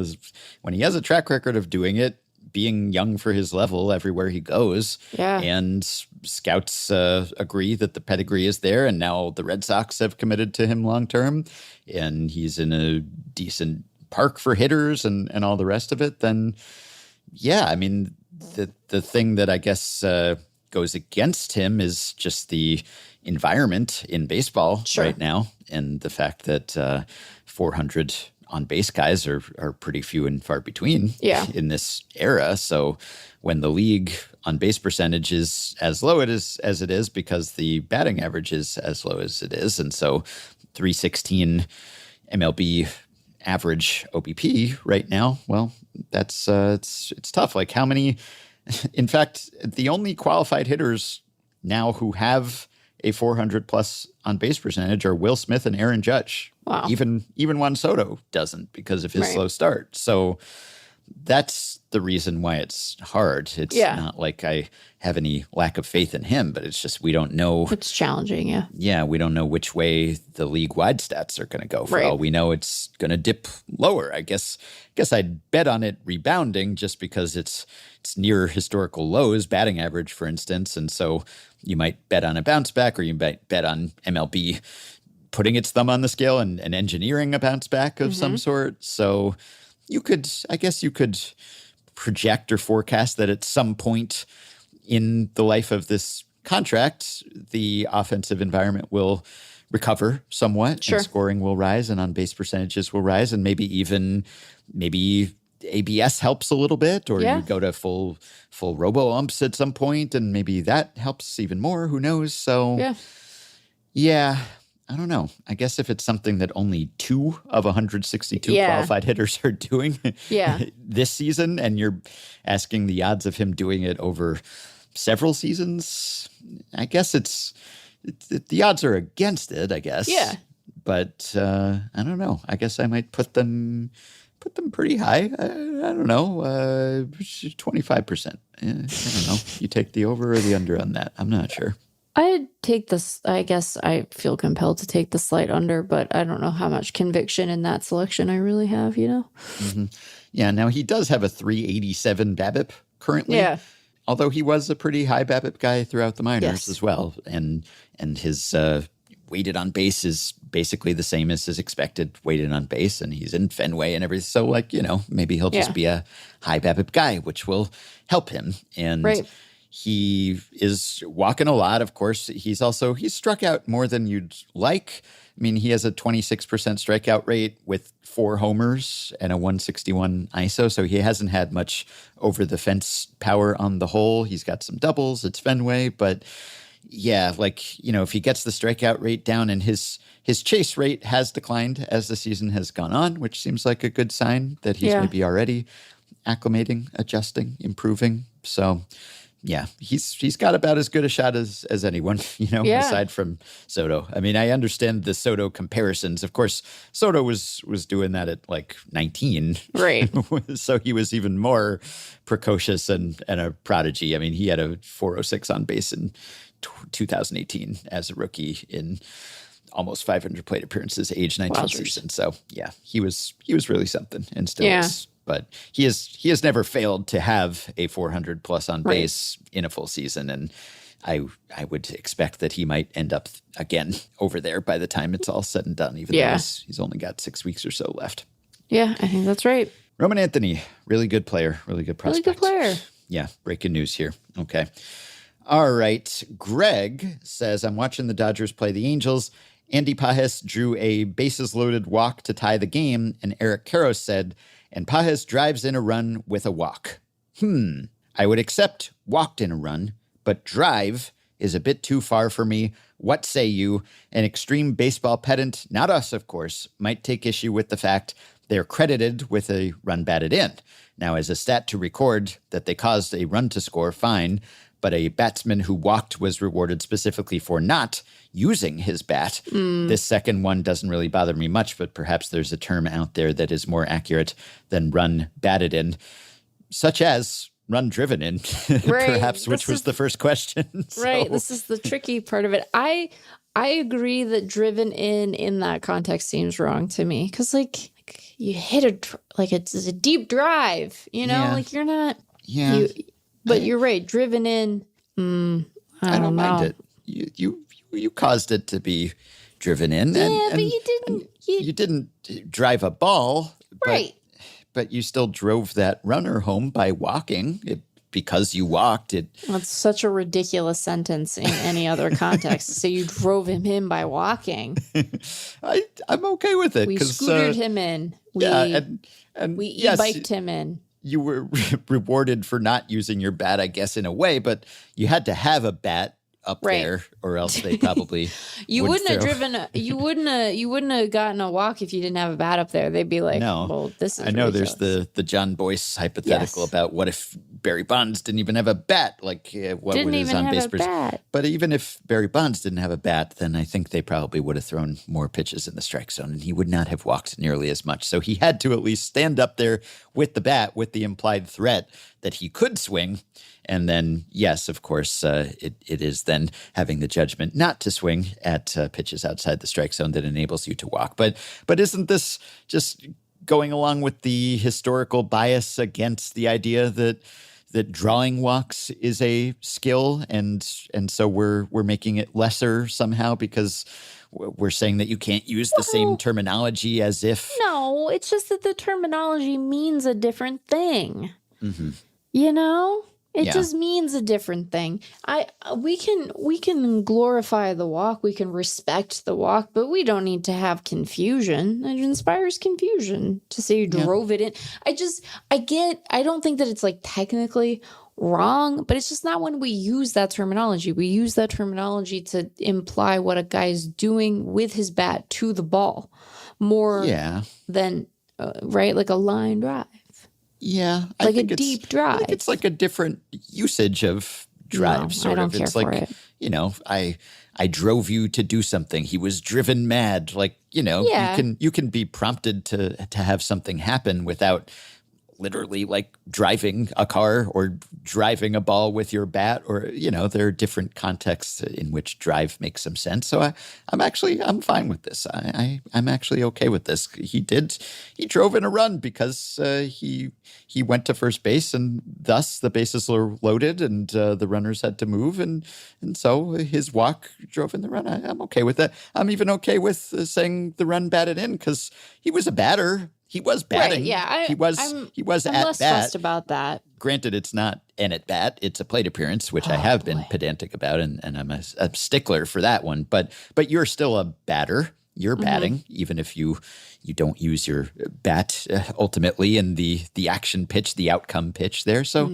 he has a track record of doing it, being young for his level everywhere he goes. Yeah. And scouts agree that the pedigree is there, and now the Red Sox have committed to him long term, and he's in a decent park for hitters and all the rest of it, then yeah, I mean, the thing that I guess goes against him is just the environment in baseball right now, and the fact that 400 on-base guys are pretty few and far between in this era. So when the league on-base percentage is as low as it is because the batting average is as low as it is, and so 316 MLB average OBP right now, well, that's it's tough. Like how many, in fact, the only qualified hitters now who have a 400 plus on base percentage are Will Smith and Aaron Judge. Wow. Even Juan Soto doesn't because of his slow start. So that's the reason why it's hard. It's not like I have any lack of faith in him, but it's just we don't know. It's challenging, yeah. Yeah, we don't know which way the league-wide stats are going to go. For all we know, it's going to dip lower. I guess I'd bet on it rebounding just because it's near historical lows, batting average, for instance. And so you might bet on a bounce back, or you might bet on MLB putting its thumb on the scale and engineering a bounce back of some sort. So you could project or forecast that at some point in the life of this contract, the offensive environment will recover somewhat, and scoring will rise, and on-base percentages will rise, and maybe ABS helps a little bit, or you go to full robo-umps at some point, and maybe that helps even more. Who knows? So, yeah, I don't know. I guess if it's something that only 2 of 162 qualified hitters are doing this season, and you're asking the odds of him doing it over several seasons, I guess the odds are against it, I guess. Yeah. But I don't know. I guess I might put them pretty high. I don't know, 25%. I don't know. You take the over or the under on that? I'm not sure. I'd take this. I guess I feel compelled to take the slight under, but I don't know how much conviction in that selection I really have, you know? Mm-hmm. Yeah, now he does have a 387 BABIP currently. Yeah. Although he was a pretty high BABIP guy throughout the minors as well. And his weighted on base is basically the same as his expected weighted on base, and he's in Fenway and everything. So, like, you know, maybe he'll just be a high BABIP guy, which will help him. And he is walking a lot, of course. He's struck out more than you'd like. I mean, he has a 26% strikeout rate with 4 homers and a 161 ISO, so he hasn't had much over-the-fence power on the whole. He's got some doubles. It's Fenway, but yeah, like, you know, if he gets the strikeout rate down, and his chase rate has declined as the season has gone on, which seems like a good sign that he's maybe already acclimating, adjusting, improving. So yeah, he's got about as good a shot as anyone, you know, aside from Soto. I mean, I understand the Soto comparisons. Of course, Soto was doing that at like 19. Right. So he was even more precocious and a prodigy. I mean, he had a 406 on base in 2018 as a rookie in almost 500 plate appearances, age 19 season. So yeah, he was really something, and still is. But he has never failed to have a 400 plus on base in a full season, and I would expect that he might end up again over there by the time it's all said and done. Even though he's only got 6 weeks or so left. Yeah, I think that's right. Roman Anthony, really good player, really good prospect. Really good player. Yeah, breaking news here. Okay. All right. Greg says, I'm watching the Dodgers play the Angels. Andy Pages drew a bases-loaded walk to tie the game, and Eric Karros said, and Pages drives in a run with a walk. I would accept walked in a run, but drive is a bit too far for me. What say you? An extreme baseball pedant, not us, of course, might take issue with the fact they're credited with a run batted in. Now, as a stat to record that they caused a run to score, fine, but a batsman who walked was rewarded specifically for not using his bat. This second one doesn't really bother me much, but perhaps there's a term out there that is more accurate than run batted in, such as run driven in, perhaps, which was the first question. Right. This is the tricky part of it. I agree that driven in that context seems wrong to me, because like you hit it's a deep drive, you know, like you're not. Yeah. But you're right. Driven in, I don't know. mind it. You caused it to be driven in. Yeah, but you didn't. You didn't drive a ball. Right. But you still drove that runner home by walking. Because you walked it. That's such a ridiculous sentence in any other context. So you drove him in by walking. I'm okay with it. We scootered him in. We e-biked him in. You were rewarded for not using your bat, I guess, in a way, but you had to have a bat up there, or else they probably you wouldn't have gotten a walk if you didn't have a bat up there. They'd be like, no. Well, this is ridiculous. There's the John Boyce hypothetical about what if Barry Bonds didn't even have a bat, what would his on base percentage? But even if Barry Bonds didn't have a bat, then I think they probably would have thrown more pitches in the strike zone, and he would not have walked nearly as much. So he had to at least stand up there with the bat, with the implied threat that he could swing. And then, yes, of course, it is then having the judgment not to swing at pitches outside the strike zone that enables you to walk. But isn't this just going along with the historical bias against the idea that drawing walks is a skill, and so we're making it lesser somehow because we're saying that you can't use the same terminology as if? No, it's just that the terminology means a different thing. Mm-hmm. You know? It just means a different thing. We can glorify the walk, we can respect the walk, but we don't need to have confusion. It inspires confusion to say you drove it in. I don't think that it's like technically wrong, but it's just not when we use that terminology. We use that terminology to imply what a guy's doing with his bat to the ball more than right, like a line drive. Yeah. Like a deep drive. I think it's like a different usage of drive, sort of. It's like, I drove you to do something. He was driven mad. Like, you can be prompted to have something happen without literally like driving a car or driving a ball with your bat, or, there are different contexts in which drive makes some sense. So I'm fine with this. I'm actually okay with this. He drove in a run because he went to first base, and thus the bases were loaded and the runners had to move. And so his walk drove in the run. I'm okay with that. I'm even okay with saying the run batted in because he was a batter. He was batting. Right, yeah, he was I'm at less bat. fussed about that. Granted, it's not an at bat; it's a plate appearance, which I have been pedantic about, and I'm a stickler for that one. But you're still a batter. You're batting, even if you don't use your bat ultimately in the action pitch, the outcome pitch there. So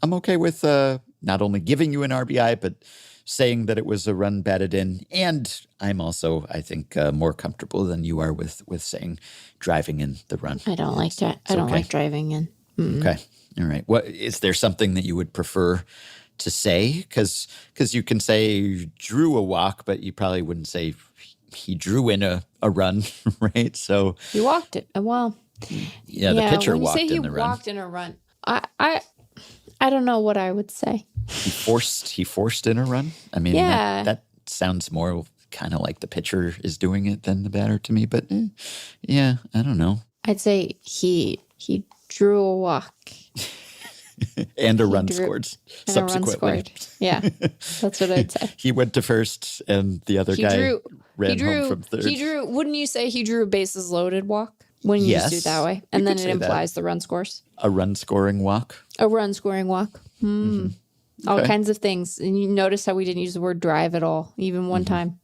I'm okay with not only giving you an RBI, but saying that it was a run batted in. And I'm also, I think, more comfortable than you are with saying driving in the run. I don't like that. I don't like driving in. Mm-mm. Okay. All right. What is there something that you would prefer to say? Because you can say drew a walk, but you probably wouldn't say he drew in a run, right? So he walked it. Well, the pitcher walked in the run. He walked in a run. I don't know what I would say. He forced in a run. I mean, that sounds more kind of like the pitcher is doing it than the batter to me. But I don't know. I'd say he drew a walk. And a run scored subsequently. Yeah, that's what I'd say. He went to first, and the other guy ran home from third. Wouldn't you say he drew a bases loaded walk? When you just do it that way. And then it implies the run scores. A run scoring walk. A run scoring walk. Mm-hmm. All kinds of things. And you notice how we didn't use the word drive at all, even one time.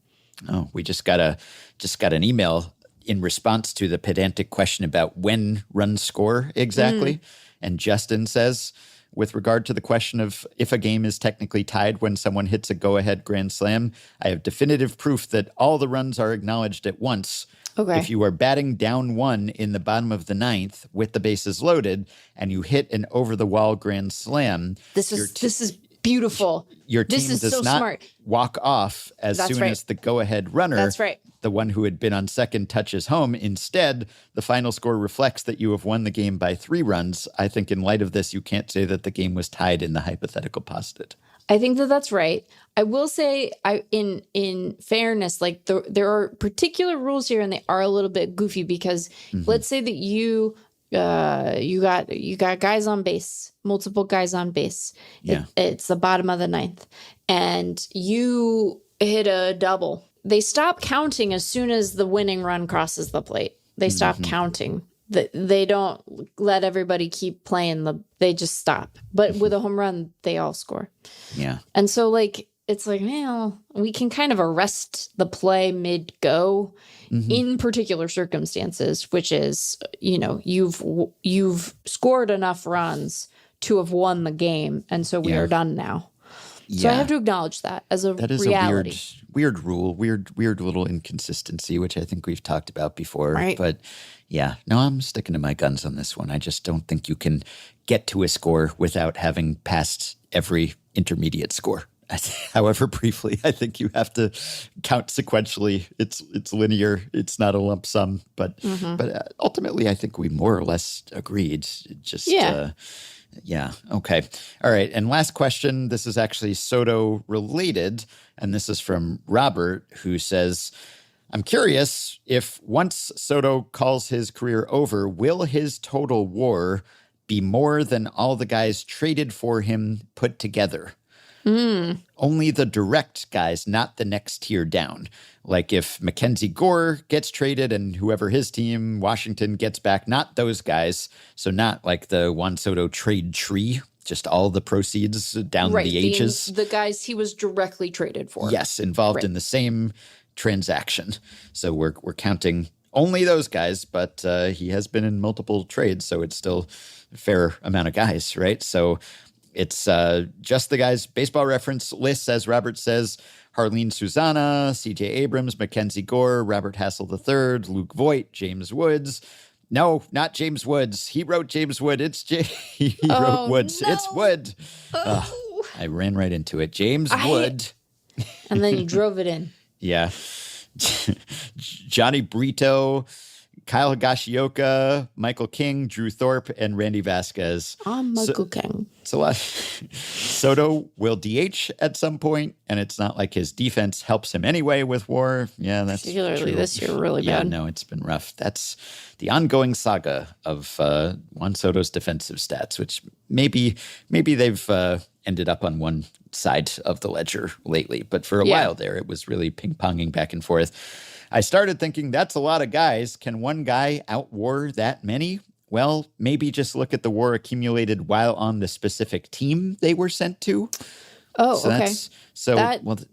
Oh, we just got an email in response to the pedantic question about when runs score exactly. And Justin says, with regard to the question of if a game is technically tied when someone hits a go-ahead grand slam, I have definitive proof that all the runs are acknowledged at once. Okay. If you are batting down one in the bottom of the ninth with the bases loaded and you hit an over-the-wall grand slam, this is beautiful. Your team does not walk off as soon as the go-ahead runner, the one who had been on second, touches home. Instead, the final score reflects that you have won the game by 3 runs. I think in light of this, you can't say that the game was tied in the hypothetical posited. I think that that's right. I will say, in fairness, like there are particular rules here, and they are a little bit goofy because let's say that you you got guys on base, multiple guys on base. Yeah. It's the bottom of the ninth, and you hit a double. They stop counting as soon as the winning run crosses the plate. They stop counting. They don't let everybody keep playing. They just stop. But with a home run, they all score. Yeah. And so it's like, well, we can kind of arrest the play mid-go in particular circumstances, which is, you've scored enough runs to have won the game, and so we are done now. So I have to acknowledge that as a reality. A weird rule, weird little inconsistency, which I think we've talked about before. Right. But yeah, no, I'm sticking to my guns on this one. I just don't think you can get to a score without having passed every intermediate score. However briefly, I think you have to count sequentially. It's linear. It's not a lump sum. But ultimately, I think we more or less agreed. Yeah. Okay. All right. And last question. This is actually Soto related. And this is from Robert, who says, I'm curious if once Soto calls his career over, will his total WAR be more than all the guys traded for him put together? Only the direct guys, not the next tier down. Like if Mackenzie Gore gets traded and whoever his team, Washington, gets back, not those guys. So not like the Juan Soto trade tree, just all the proceeds down the ages. The guys he was directly traded for. Yes, involved in the same transaction. So we're counting only those guys, but he has been in multiple trades, so it's still a fair amount of guys, right? So it's just the guys. Baseball Reference lists, as Robert says, Harleen Susanna, C.J. Abrams, Mackenzie Gore, Robert Hassel III, Luke Voigt, James Woods. No, not James Woods. He wrote James Wood. He wrote Woods. No. It's Wood. I ran right into it. James Wood. And then you drove it in. Yeah. Johnny Brito, Kyle Higashioka, Michael King, Drew Thorpe, and Randy Vasquez. I'm Michael King. It's a lot. Soto will DH at some point, and it's not like his defense helps him anyway with WAR. Yeah, that's particularly true. This year, really bad. Yeah, no, it's been rough. That's the ongoing saga of Juan Soto's defensive stats, which maybe they've ended up on one side of the ledger lately, but for a while there, it was really ping-ponging back and forth. I started thinking, that's a lot of guys. Can one guy out-WAR that many? Well, maybe just look at the WAR accumulated while on the specific team they were sent to. Oh, so okay.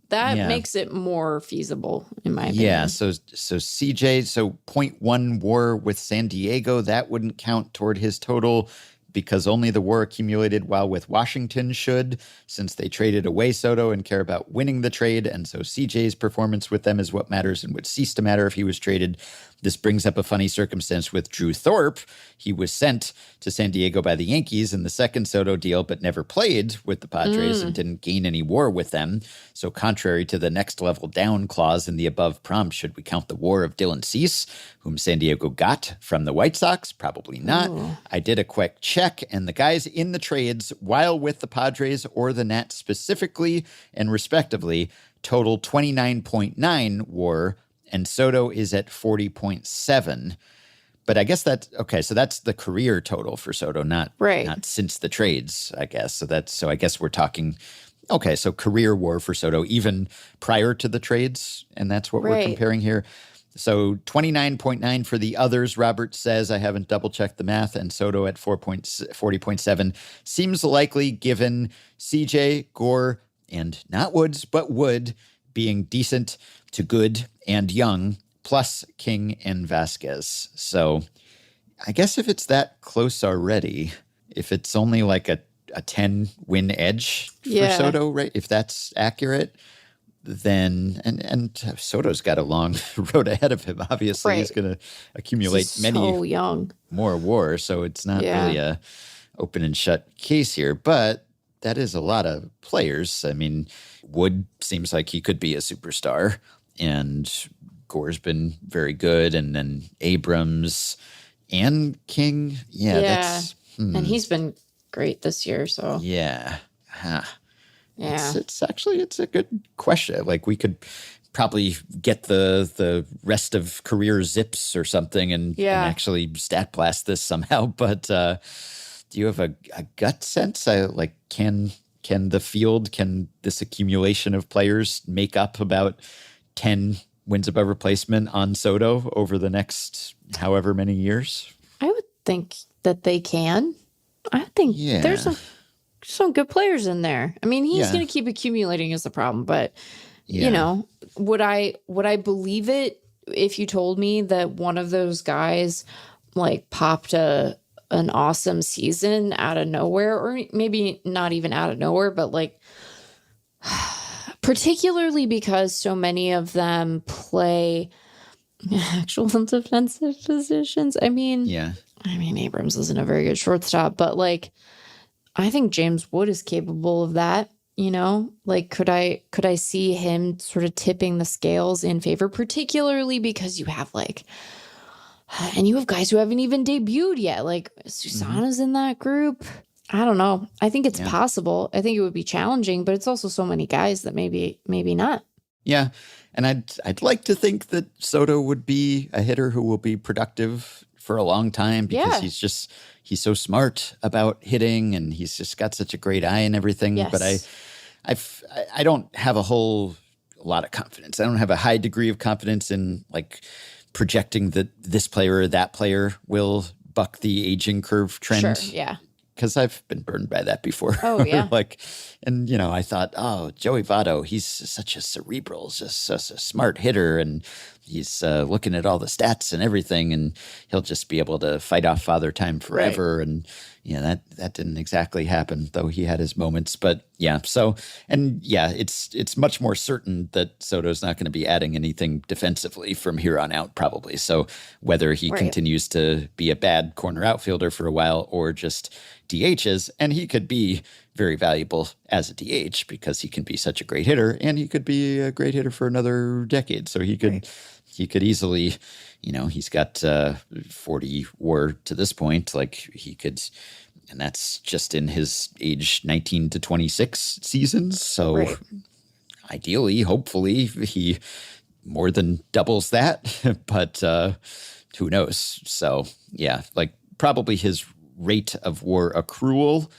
That makes it more feasible, in my opinion. Yeah, so CJ, 0.1 WAR with San Diego, that wouldn't count toward his total because only the WAR accumulated while with Washington should, since they traded away Soto and care about winning the trade, and so CJ's performance with them is what matters and would cease to matter if he was traded. This brings up a funny circumstance with Drew Thorpe. He was sent to San Diego by the Yankees in the second Soto deal, but never played with the Padres and didn't gain any WAR with them. So contrary to the next level down clause in the above prompt, should we count the WAR of Dylan Cease, whom San Diego got from the White Sox? Probably not. Ooh. I did a quick check, and the guys in the trades, while with the Padres or the Nats specifically and respectively, total 29.9 WAR, and Soto is at 40.7. But I guess so that's the career total for Soto, not since the trades, I guess. So I guess we're talking, so career WAR for Soto, even prior to the trades, and that's what we're comparing here. So 29.9 for the others, Robert says. I haven't double-checked the math, and Soto at 40.7 seems likely given CJ, Gore, and not Woods, but Wood being decent to good and young, plus King and Vasquez. So I guess if it's that close already, if it's only like a 10-win edge for Soto, right? If that's accurate, then and Soto's got a long road ahead of him. Obviously, he's going to accumulate more WAR, so it's not really a open and shut case here. But that is a lot of players. I mean, Wood seems like he could be a superstar, and Gore's been very good, and then Abrams and King. And he's been great this year. So it's a good question. Like we could probably get the rest of career zips or something and actually stat blast this somehow. But do you have a gut sense? Can the field, can this accumulation of players make up about 10 wins above replacement on Soto over the next however many years? I would think that they can. I think there's some good players in there. I mean, he's going to keep accumulating is the problem, but you know, would I believe it if you told me that one of those guys like popped an awesome season out of nowhere, or maybe not even out of nowhere, but like particularly because so many of them play actual defensive positions. I mean, Abrams isn't a very good shortstop, but like, I think James Wood is capable of that. You know, like, could I see him sort of tipping the scales in favor, particularly because you have like, and you have guys who haven't even debuted yet. Like Susana's in that group. I don't know. I think it's possible. I think it would be challenging, but it's also so many guys that maybe not. Yeah. And I'd like to think that Soto would be a hitter who will be productive for a long time because he's so smart about hitting and he's just got such a great eye and everything. Yes. But I don't have a lot of confidence. I don't have a high degree of confidence in like projecting that this player or that player will buck the aging curve trend. Sure, yeah. Because I've been burned by that before. Oh, yeah. And, you know, I thought, Joey Votto, he's such a cerebral, just such a smart hitter. And he's looking at all the stats and everything. And he'll just be able to fight off Father Time forever. Right. And, that didn't exactly happen, though he had his moments. But, it's much more certain that Soto's not going to be adding anything defensively from here on out, probably. So whether he continues to be a bad corner outfielder for a while or just DHs, and he could be very valuable as a DH because he can be such a great hitter, and he could be a great hitter for another decade. So he could easily, he's got 40 WAR to this point. Like he could, and that's just in his age 19 to 26 seasons. So ideally, hopefully, he more than doubles that, but who knows? So probably his rate of WAR accrual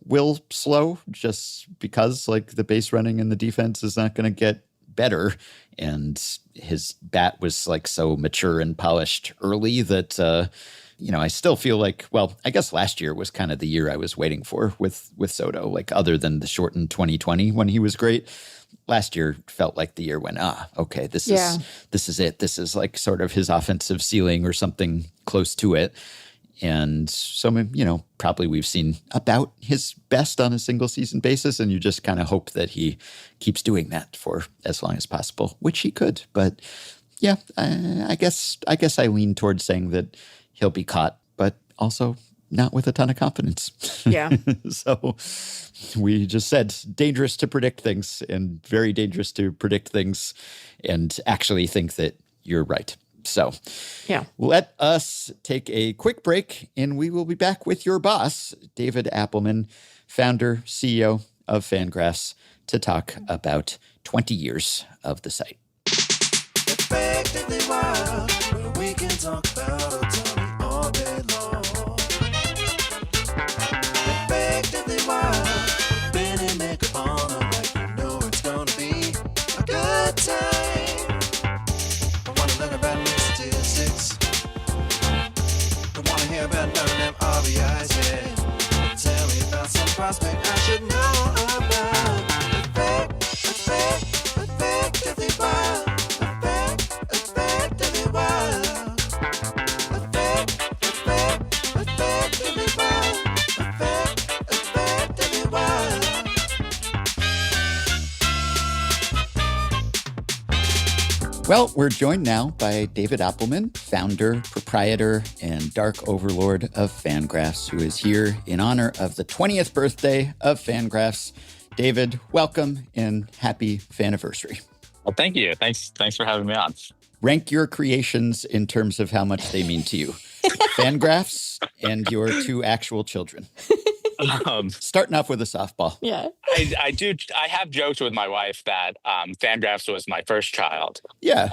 will slow just because like the base running and the defense is not going to get better. And his bat was like so mature and polished early that, I still feel like, I guess last year was kind of the year I was waiting for with Soto, like other than the shortened 2020 when he was great. Last year felt like the year when, okay, this is it. This is like sort of his offensive ceiling or something close to it. And so, probably we've seen about his best on a single season basis, and you just kind of hope that he keeps doing that for as long as possible, which he could. But I guess I lean towards saying that he'll be caught, but also not with a ton of confidence. Yeah. So we just said dangerous to predict things and very dangerous to predict things and actually think that you're right. So let us take a quick break, and we will be back with your boss, David Appelman, founder, CEO of FanGraphs, to talk about 20 years of the site. Effectively Wild, where we can talk about autonomy all day long. Effectively Wild, Ben and makeup on, alright, you know it's gonna be a good time. About none of them RBIs, tell me about some prospect I should know about. Effectively wild. Effectively wild. Effectively wild. Effectively wild. Well, we're joined now by David Appelman, founder, proprietor, and dark overlord of FanGraphs, who is here in honor of the 20th birthday of FanGraphs. David, welcome and happy Faniversary. Well, thank you. Thanks for having me on. Rank your creations in terms of how much they mean to you. FanGraphs and your two actual children. Starting off with a softball. Yeah. I have joked with my wife that FanGraphs was my first child. Yeah.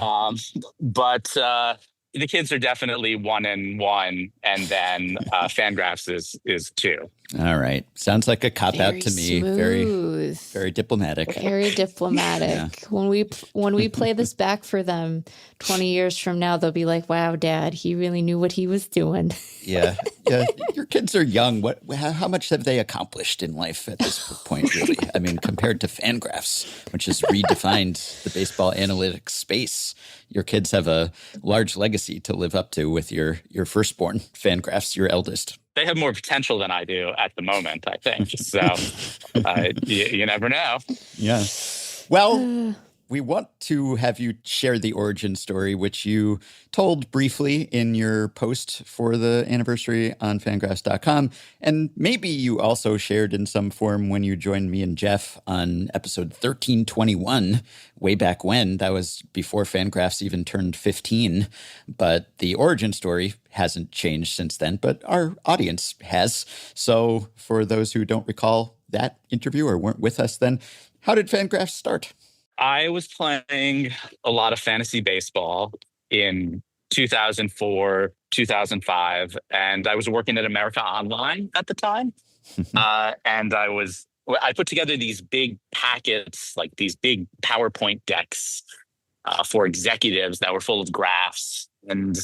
But the kids are definitely 1 and 1, and then FanGraphs is 2. All right. Sounds like a cop-out to me. Smooth. Very diplomatic. Very diplomatic. Yeah. When we play this back for them 20 years from now, they'll be like, wow, Dad, he really knew what he was doing. Yeah. Your kids are young. How much have they accomplished in life at this point, really? I mean, compared to FanGraphs, which has redefined the baseball analytics space, your kids have a large legacy to live up to with your firstborn, FanGraphs, your eldest. They have more potential than I do at the moment, I think. So you never know. Yeah. Well, we want to have you share the origin story, which you told briefly in your post for the anniversary on fangraphs.com. And maybe you also shared in some form when you joined me and Jeff on episode 1321, way back when. That was before FanGraphs even turned 15. But the origin story hasn't changed since then, but our audience has. So for those who don't recall that interview or weren't with us then, how did FanGraphs start? I was playing a lot of fantasy baseball in 2004, 2005, and I was working at America Online at the time. And I put together these big packets, like these big PowerPoint decks for executives that were full of graphs. And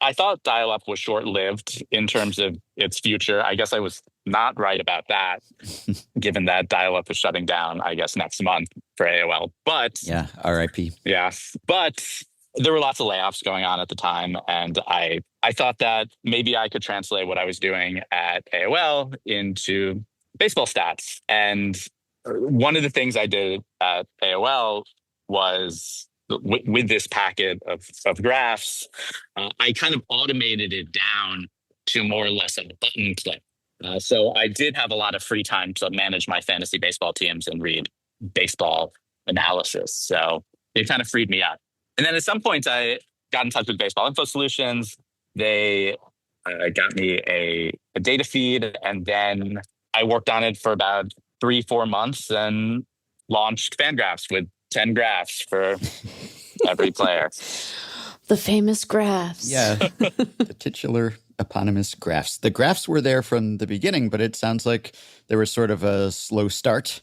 I thought dial-up was short-lived in terms of its future. I guess I was not right about that, given that dial-up is shutting down, I guess, next month for AOL. But yeah, RIP. Yeah, but there were lots of layoffs going on at the time, and I thought that maybe I could translate what I was doing at AOL into baseball stats. And one of the things I did at AOL was with this packet of graphs, I kind of automated it down to more or less a button click. So I did have a lot of free time to manage my fantasy baseball teams and read baseball analysis. So it kind of freed me up. And then at some point, I got in touch with Baseball Info Solutions. They got me a data feed, and then I worked on it for about 3-4 months and launched FanGraphs with 10 graphs for every player. The famous graphs. Yeah, the titular eponymous graphs. The graphs were there from the beginning, but it sounds like there was sort of a slow start.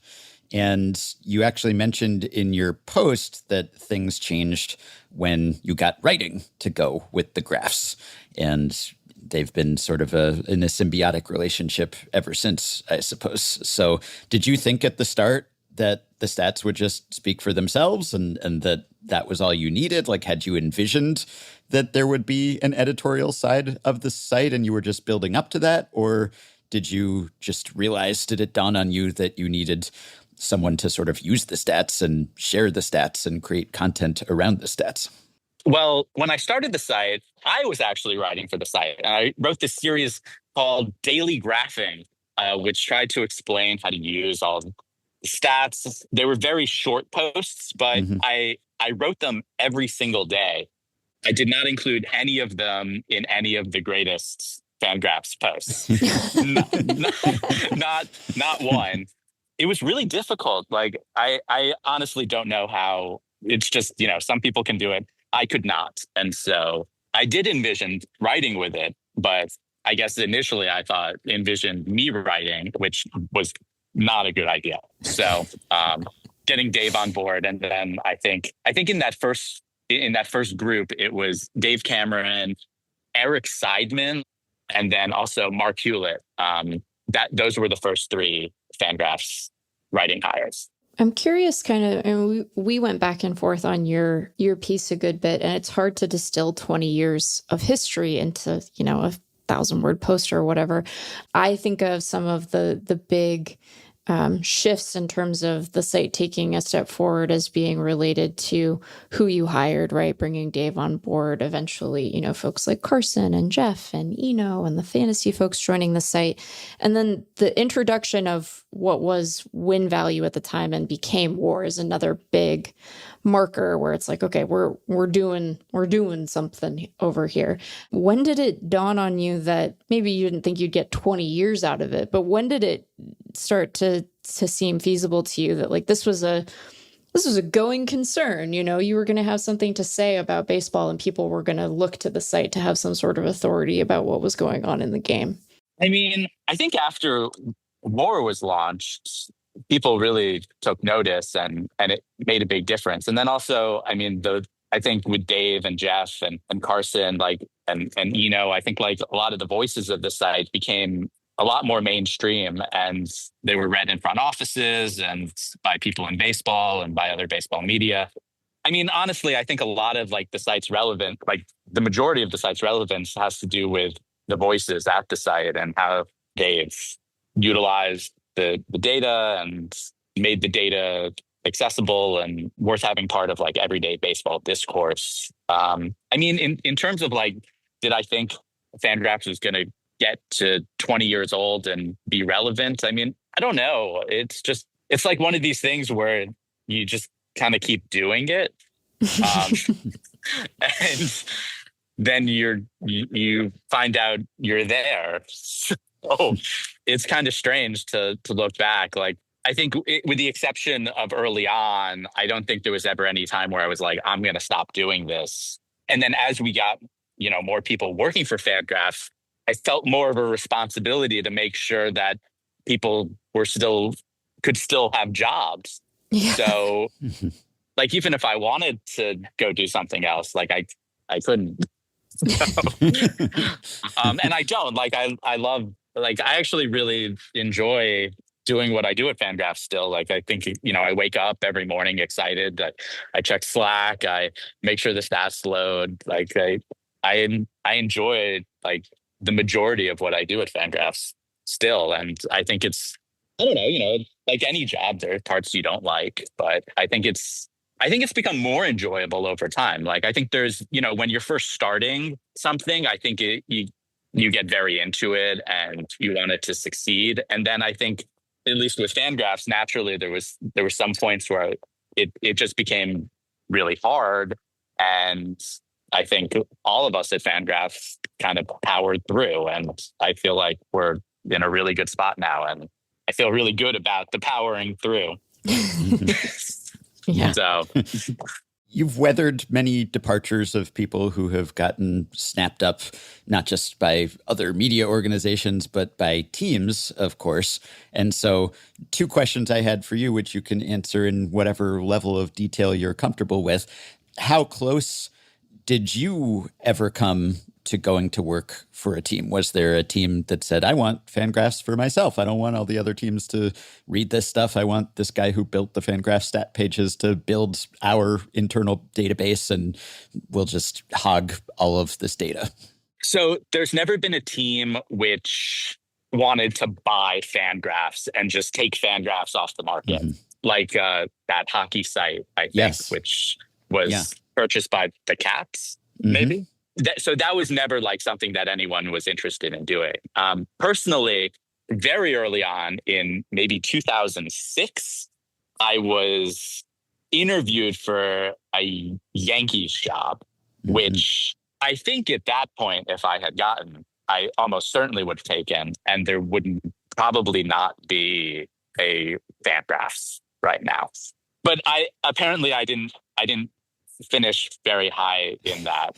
And you actually mentioned in your post that things changed when you got writing to go with the graphs. And they've been sort of in a symbiotic relationship ever since, I suppose. So did you think at the start that the stats would just speak for themselves and that was all you needed? Like, had you envisioned that there would be an editorial side of the site and you were just building up to that? Or did you just realize, did it dawn on you that you needed someone to sort of use the stats and share the stats and create content around the stats? Well, when I started the site, I was actually writing for the site. And I wrote this series called Daily Graphing, which tried to explain how to use all the stats. They were very short posts, but I wrote them every single day. I did not include any of them in any of the greatest FanGraphs posts. not one. It was really difficult. Like, I honestly don't know how. It's just, some people can do it. I could not. And so I did envision writing with it, but I guess initially I envisioned me writing, which was not a good idea. So getting Dave on board. And then I think in that first group, it was Dave Cameron, Eric Seidman, and then also Mark Hewlett. Those were the first 3 FanGraphs writing hires. I'm curious and we went back and forth on your piece a good bit, and it's hard to distill 20 years of history into, a 1,000-word post or whatever. I think of some of the big shifts in terms of the site taking a step forward as being related to who you hired, right? Bringing Dave on board, eventually, you know, folks like Carson and Jeff and Eno and the fantasy folks joining the site. And then the introduction of what was win value at the time and became WAR is another big marker where it's like, okay, we're doing something over here. When did it dawn on you that maybe you didn't think you'd get 20 years out of it, but when did it start to seem feasible to you that like this was a going concern, you know, you were going to have something to say about baseball and people were going to look to the site to have some sort of authority about what was going on in the game? I mean, I think after WAR was launched, people really took notice and it made a big difference. And then also, I mean, I think with Dave and Jeff and Carson, like, and Eno, I think like a lot of the voices of the site became a lot more mainstream and they were read in front offices and by people in baseball and by other baseball media. I mean, honestly, I think a lot of like the site's relevant, like the majority of the site's relevance has to do with the voices at the site and how they've utilized the data and made the data accessible and worth having part of like everyday baseball discourse. I mean, in terms of like, did I think FanGraphs was going to get to 20 years old and be relevant? I mean, I don't know. It's like one of these things where you just kind of keep doing it. And then you find out you're there. So it's kind of strange to look back. Like, I think with the exception of early on, I don't think there was ever any time where I was like, I'm going to stop doing this. And then as we got, you know, more people working for FanGraphs, I felt more of a responsibility to make sure that people could still have jobs. Yeah. So like, even if I wanted to go do something else, like I couldn't. And I don't like, I love, like, I actually really enjoy doing what I do at FanGraphs still. Like, I think, you know, I wake up every morning excited. I check Slack. I make sure the stats load. Like, I enjoy like the majority of what I do at FanGraphs still. And I think it's, I don't know, you know, like any job, there are parts you don't like, but I think it's become more enjoyable over time. Like, I think there's, you know, when you're first starting something, I think you get very into it and you want it to succeed. And then I think, at least with FanGraphs, naturally there were some points where it just became really hard. And I think all of us at FanGraphs kind of powered through. And I feel like we're in a really good spot now. And I feel really good about the powering through. Yeah. So you've weathered many departures of people who have gotten snapped up, not just by other media organizations, but by teams, of course. And so 2 questions I had for you, which you can answer in whatever level of detail you're comfortable with. How close did you ever come to going to work for a team? Was there a team that said, I want FanGraphs for myself. I don't want all the other teams to read this stuff. I want this guy who built the FanGraphs stat pages to build our internal database and we'll just hog all of this data? So there's never been a team which wanted to buy FanGraphs and just take FanGraphs off the market. Mm-hmm. Like that hockey site, I think, yes. Which was purchased by the Caps, maybe. Mm-hmm. So that was never like something that anyone was interested in doing. Personally, very early on in maybe 2006, I was interviewed for a Yankees job, which I think at that point, if I had gotten, I almost certainly would have taken, and there wouldn't probably not be a FanGraphs right now. But I didn't finish very high in that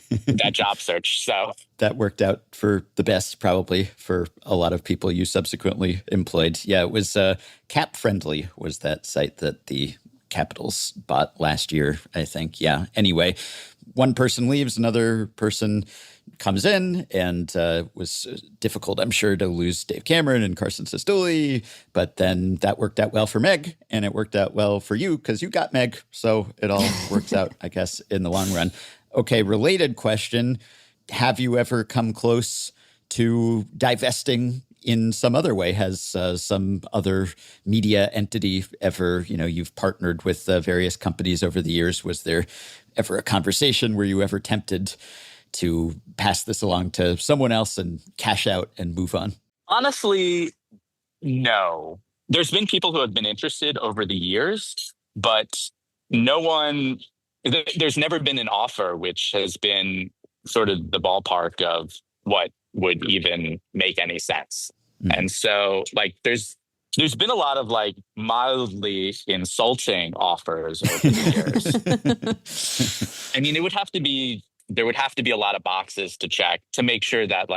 job search. So that worked out for the best, probably, for a lot of people you subsequently employed. Yeah, it was Cap Friendly was that site that the Capitals bought last year, I think. Yeah. Anyway, one person leaves, another person comes in, and was difficult, I'm sure, to lose Dave Cameron and Carson Sestouli. But then that worked out well for Meg, and it worked out well for you because you got Meg. So it all works out, I guess, in the long run. Okay, related question. Have you ever come close to divesting in some other way? Has some other media entity ever, you've partnered with various companies over the years. Was there ever a conversation? Were you ever tempted to pass this along to someone else and cash out and move on? Honestly, no. There's been people who have been interested over the years, but there's never been an offer which has been sort of the ballpark of what would even make any sense. Mm-hmm. And so there's been a lot of mildly insulting offers over the years. I mean, there would have to be a lot of boxes to check to make sure that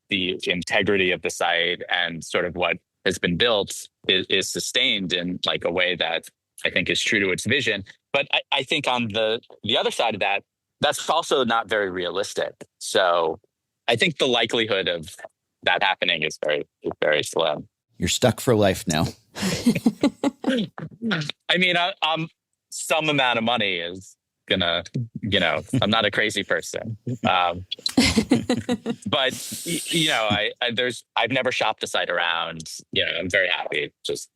the integrity of the site and sort of what has been built is sustained in a way that I think is true to its vision. But I think on the other side of that, that's also not very realistic. So I think the likelihood of that happening is very slim. You're stuck for life now. I mean, I'm some amount of money is gonna, I'm not a crazy person. But I've never shopped the site around. I'm very happy just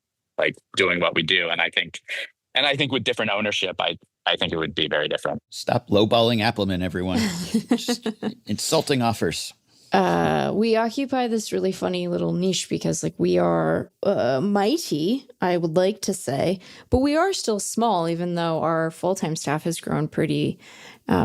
doing what we do. And I think with different ownership, I think it would be very different. Stop lowballing Appleman, everyone. Just insulting offers. We occupy this really funny little niche because we are mighty, I would like to say, but we are still small, even though our full-time staff has grown pretty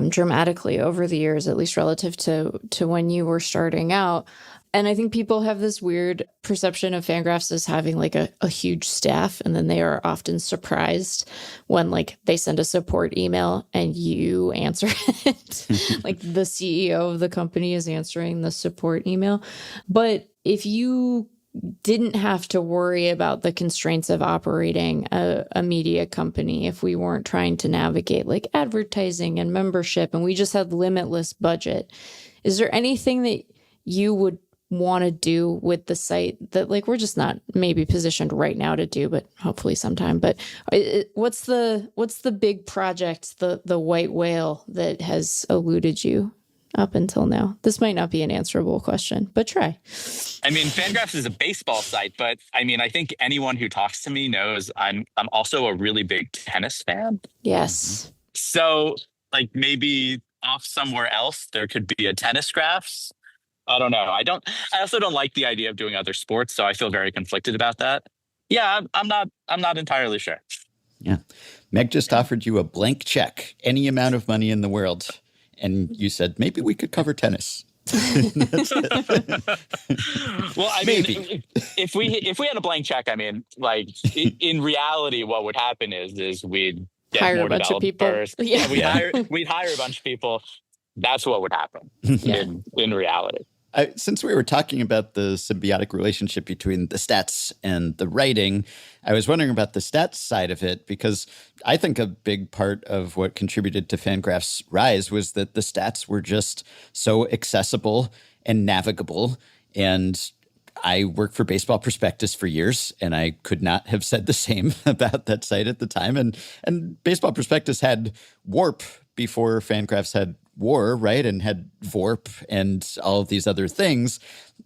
dramatically over the years, at least relative to when you were starting out. And I think people have this weird perception of FanGraphs as having a huge staff, and then they are often surprised when they send a support email and you answer it. The CEO of the company is answering the support email. But if you didn't have to worry about the constraints of operating a media company, if we weren't trying to navigate advertising and membership, and we just had limitless budget, is there anything that you would want to do with the site that we're just not maybe positioned right now to do, but hopefully sometime? But what's the big project, the white whale that has eluded you up until now? This might not be an answerable question, but try. I mean, FanGraphs is a baseball site, but I mean, I think anyone who talks to me knows I'm also a really big tennis fan. Yes. So maybe off somewhere else there could be a tennis graphs. I don't know. I also don't like the idea of doing other sports, so I feel very conflicted about that. Yeah, I'm not entirely sure. Yeah. Meg just offered you a blank check, any amount of money in the world. And you said, maybe we could cover tennis. Well, I mean, if we had a blank check, I mean, in reality, what would happen is we'd get hire more a bunch of people. Yeah, we'd hire a bunch of people. That's what would happen in reality. Since we were talking about the symbiotic relationship between the stats and the writing, I was wondering about the stats side of it, because I think a big part of what contributed to FanGraphs' rise was that the stats were just so accessible and navigable. And I worked for Baseball Prospectus for years, and I could not have said the same about that site at the time. And Baseball Prospectus had Warp before FanGraphs had War, right? And had VORP and all of these other things.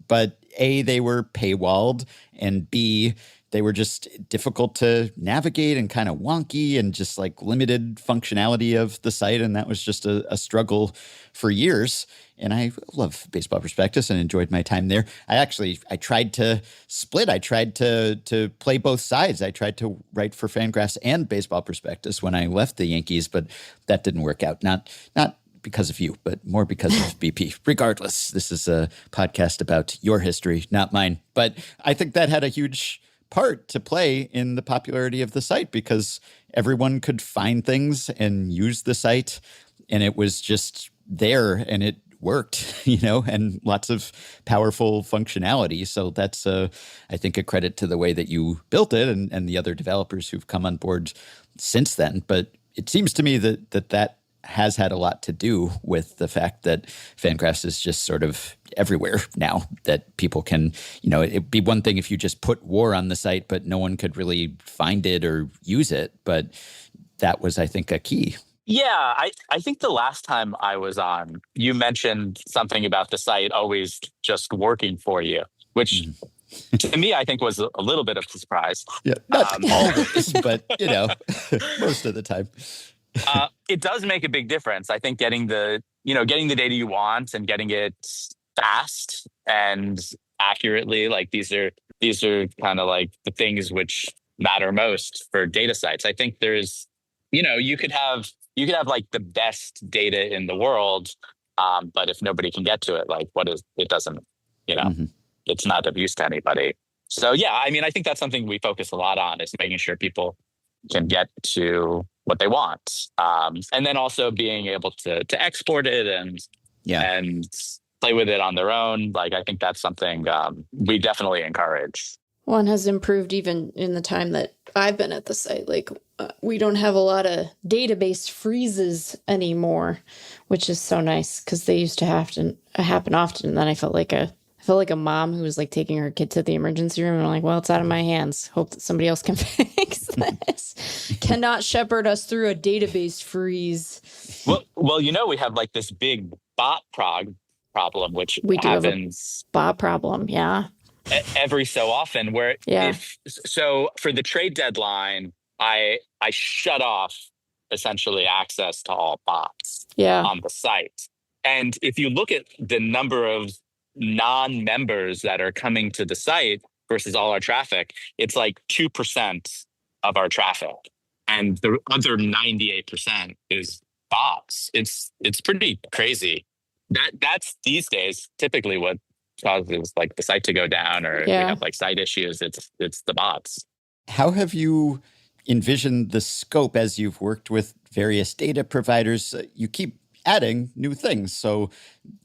But A, they were paywalled, and B, they were just difficult to navigate and kind of wonky and just limited functionality of the site. And that was just a struggle for years. And I love Baseball Prospectus and enjoyed my time there. I tried to split. I tried to play both sides. I tried to write for FanGraphs and Baseball Prospectus when I left the Yankees, but that didn't work out. Not because of you, but more because of BP. Regardless, this is a podcast about your history, not mine. But I think that had a huge part to play in the popularity of the site, because everyone could find things and use the site, and it was just there and it worked, and lots of powerful functionality. So that's, I think, a credit to the way that you built it and the other developers who've come on board since then. But it seems to me that has had a lot to do with the fact that FanGraphs is just sort of everywhere now, that people can, it'd be one thing if you just put War on the site, but no one could really find it or use it. But that was, I think, a key. Yeah, I think the last time I was on, you mentioned something about the site always just working for you, which to me, I think was a little bit of a surprise. Yeah, not always, but most of the time. It does make a big difference. I think getting the data you want and getting it fast and accurately, like these are kind of like the things which matter most for data sites. I think there's, you could have like the best data in the world, but if nobody can get to it, like it doesn't, it's not of use to anybody. So yeah, I mean, I think that's something we focus a lot on, is making sure people can get to what they want, and then also being able to export it and play with it on their own. Like, I think that's something we definitely encourage. One has improved even in the time that I've been at the site. Like, we don't have a lot of database freezes anymore, which is so nice, because they used to happen often. And then I felt like a mom who was like taking her kid to the emergency room, and I'm like, well, it's out of my hands. Hope that somebody else can fix this. Cannot shepherd us through a database freeze. Well, we have like this big bot problem, which we do happens have a bot problem, yeah, every so often. Where so for the trade deadline, I shut off essentially access to all bots on the site. And if you look at the number of non-members that are coming to the site versus all our traffic, it's like 2% of our traffic, and the other 98% is bots. It's pretty crazy. That's these days typically what causes like the site to go down, or if we have like site issues, it's the bots. How have you envisioned the scope as you've worked with various data providers? You keep adding new things. So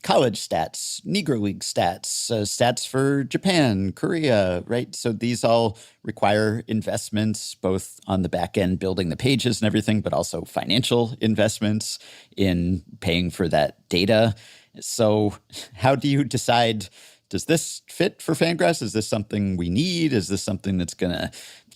college stats, Negro League stats, stats for Japan, Korea, right? So these all require investments, both on the back end, building the pages and everything, but also financial investments in paying for that data. So how do you decide, does this fit for FanGraphs? Is this something we need? Is this something that's going to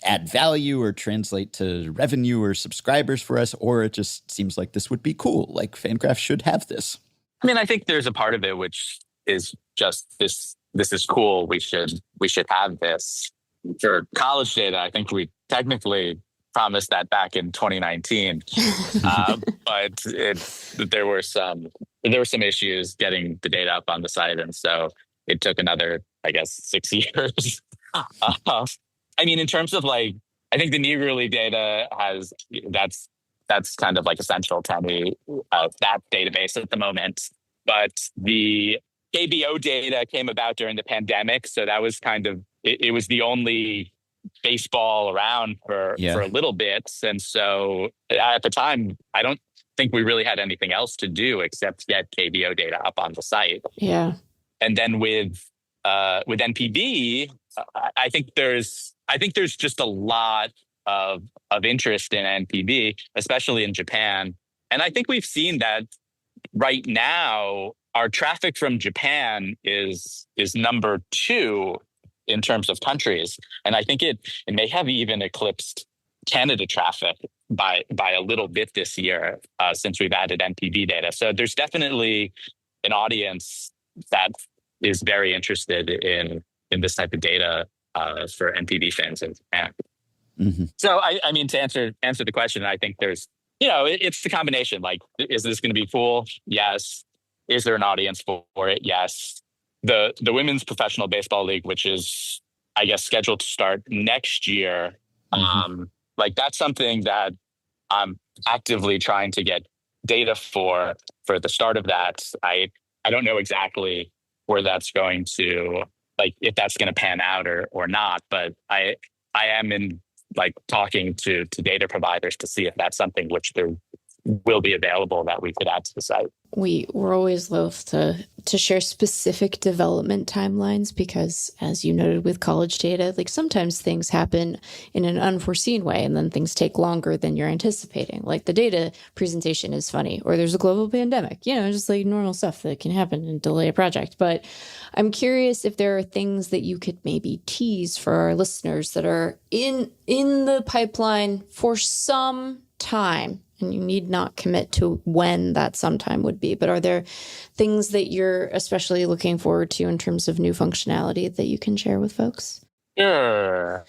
add value or translate to revenue or subscribers for us? Or it just seems like this would be cool, like FanGraphs should have this? I mean, I think there's a part of it which is just this is cool. We should have this. For college data, I think we technically promised that back in 2019, but there were some issues getting the data up on the site, and so it took another, I guess, 6 years. I mean, in terms of like, I think the Negro League data that's kind of like essential to me, that database at the moment. But the KBO data came about during the pandemic, so that was kind of it was the only baseball around for a little bit, and so at the time, I don't think we really had anything else to do except get KBO data up on the site. Yeah, and then with NPV, I think there's just a lot of interest in NPV, especially in Japan. And I think we've seen that right now, our traffic from Japan is number 2 in terms of countries. And I think it may have even eclipsed Canada traffic by a little bit this year, since we've added NPV data. So there's definitely an audience that is very interested in this type of data for NPV fans in Japan. Mm-hmm. So I mean, to answer the question, I think there's, it's the combination. Like, is this going to be cool? Yes. Is there an audience for it? Yes. The Women's Professional Baseball League, which is, I guess, scheduled to start next year. Mm-hmm. Like, that's something that I'm actively trying to get data for the start of that. I don't know exactly where that's going to, like, if that's going to pan out or not, but I am in like talking to data providers to see if that's something which there will be available that we could add to the site. We're always loath to share specific development timelines because, as you noted with college data, like sometimes things happen in an unforeseen way and then things take longer than you're anticipating. Like the data presentation is funny, or there's a global pandemic, just like normal stuff that can happen and delay a project. But I'm curious if there are things that you could maybe tease for our listeners that are in the pipeline for some time, and you need not commit to when that sometime would be, but are there things that you're especially looking forward to in terms of new functionality that you can share with folks? Sure.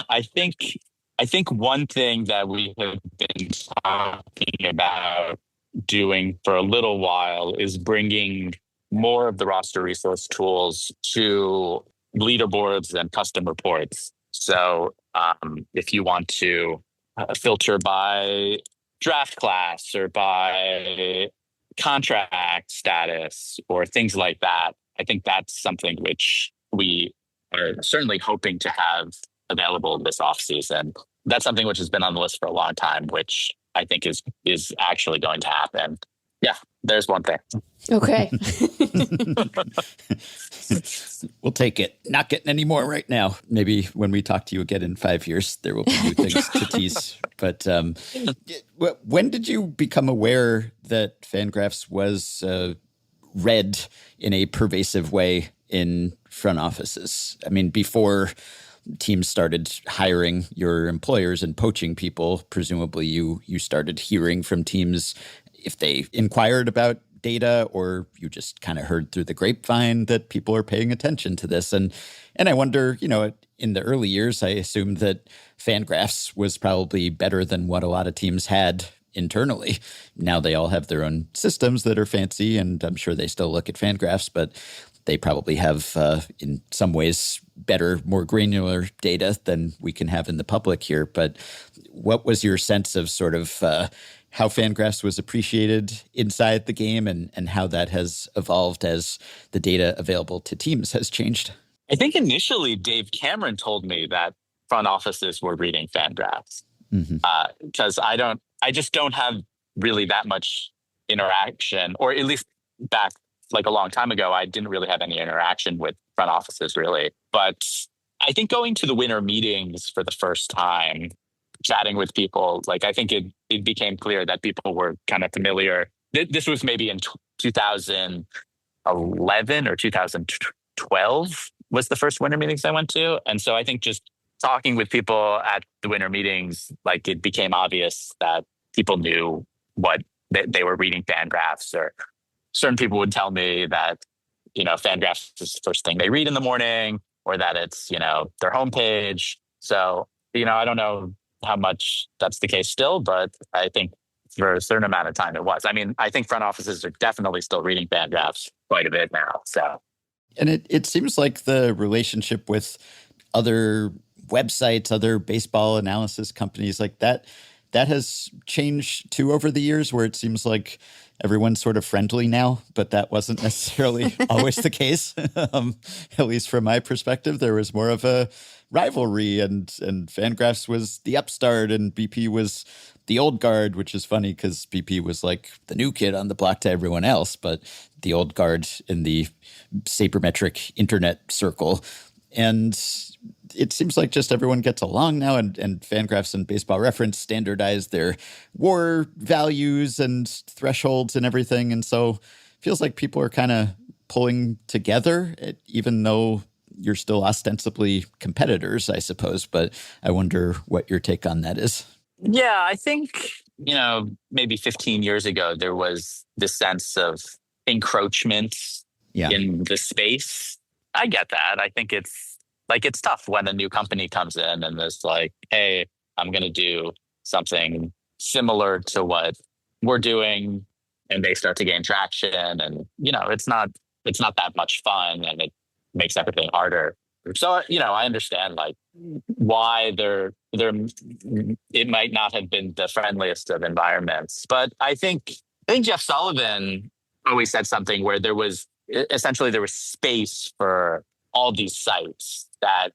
I think one thing that we have been talking about doing for a little while is bringing more of the roster resource tools to leaderboards and custom reports. So if you want to filter by draft class or by contract status or things like that, I think that's something which we are certainly hoping to have available this offseason. That's something which has been on the list for a long time, which I think is actually going to happen. Yeah, there's one thing. Okay. We'll take it. Not getting any more right now. Maybe when we talk to you again in 5 years, there will be new things to tease. But when did you become aware that FanGraphs was read in a pervasive way in front offices? I mean, before teams started hiring your employers and poaching people, presumably you started hearing from teams if they inquired about data, or you just kind of heard through the grapevine that people are paying attention to this. And I wonder, in the early years, I assumed that FanGraphs was probably better than what a lot of teams had internally. Now they all have their own systems that are fancy, and I'm sure they still look at FanGraphs, but they probably have, in some ways, better, more granular data than we can have in the public here. But what was your sense of sort of how FanGraphs was appreciated inside the game and how that has evolved as the data available to teams has changed? I think initially Dave Cameron told me that front offices were reading FanGraphs because I just don't have really that much interaction, or at least back like a long time ago, I didn't really have any interaction with front offices really. But I think going to the winter meetings for the first time, chatting with people, like I think it became clear that people were kind of familiar. This was maybe in 2011 or 2012 was the first winter meetings I went to. And so I think just talking with people at the winter meetings, like it became obvious that people knew what they were reading FanGraphs, or certain people would tell me that, FanGraphs is the first thing they read in the morning, or that it's, their homepage. So, I don't know how much that's the case still, but I think for a certain amount of time it was. I mean, I think front offices are definitely still reading FanGraphs quite a bit now. So, and it seems like the relationship with other websites, other baseball analysis companies like that has changed too over the years, where it seems like everyone's sort of friendly now, but that wasn't necessarily always the case. At least from my perspective, there was more of a rivalry, and FanGraphs was the upstart and BP was the old guard, which is funny because BP was like the new kid on the block to everyone else, but the old guard in the sabermetric internet circle. And it seems like just everyone gets along now, and FanGraphs and Baseball Reference standardize their WAR values and thresholds and everything. And so it feels like people are kind of pulling together, even though you're still ostensibly competitors, I suppose. But I wonder what your take on that is. Yeah, I think, maybe 15 years ago, there was this sense of encroachment in the space. I get that. I think it's tough when a new company comes in and is like, hey, I'm going to do something similar to what we're doing. And they start to gain traction. And, it's not that much fun, and it makes everything harder. So, I understand like why it might not have been the friendliest of environments. But I think Jeff Sullivan always said something where there was space for all these sites that,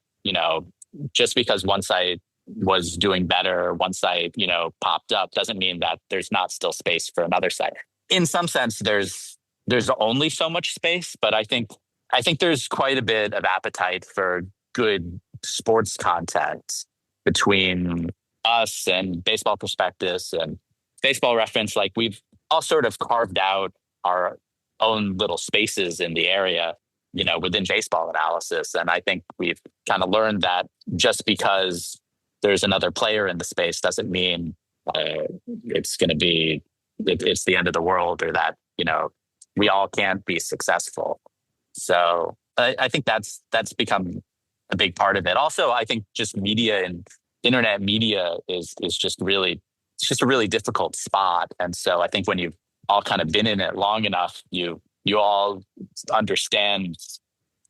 just because one site was doing better, one site, popped up, doesn't mean that there's not still space for another site. In some sense, there's only so much space, but I think there's quite a bit of appetite for good sports content between us and Baseball Prospectus and Baseball Reference. Like we've all sort of carved out our own little spaces in the area, within baseball analysis. And I think we've kind of learned that just because there's another player in the space doesn't mean it's going to be, it's the end of the world, or that, we all can't be successful. So I think that's become a big part of it. Also, I think just media and internet media is just really, it's just a really difficult spot. And so I think when you've all kind of been in it long enough, you all understand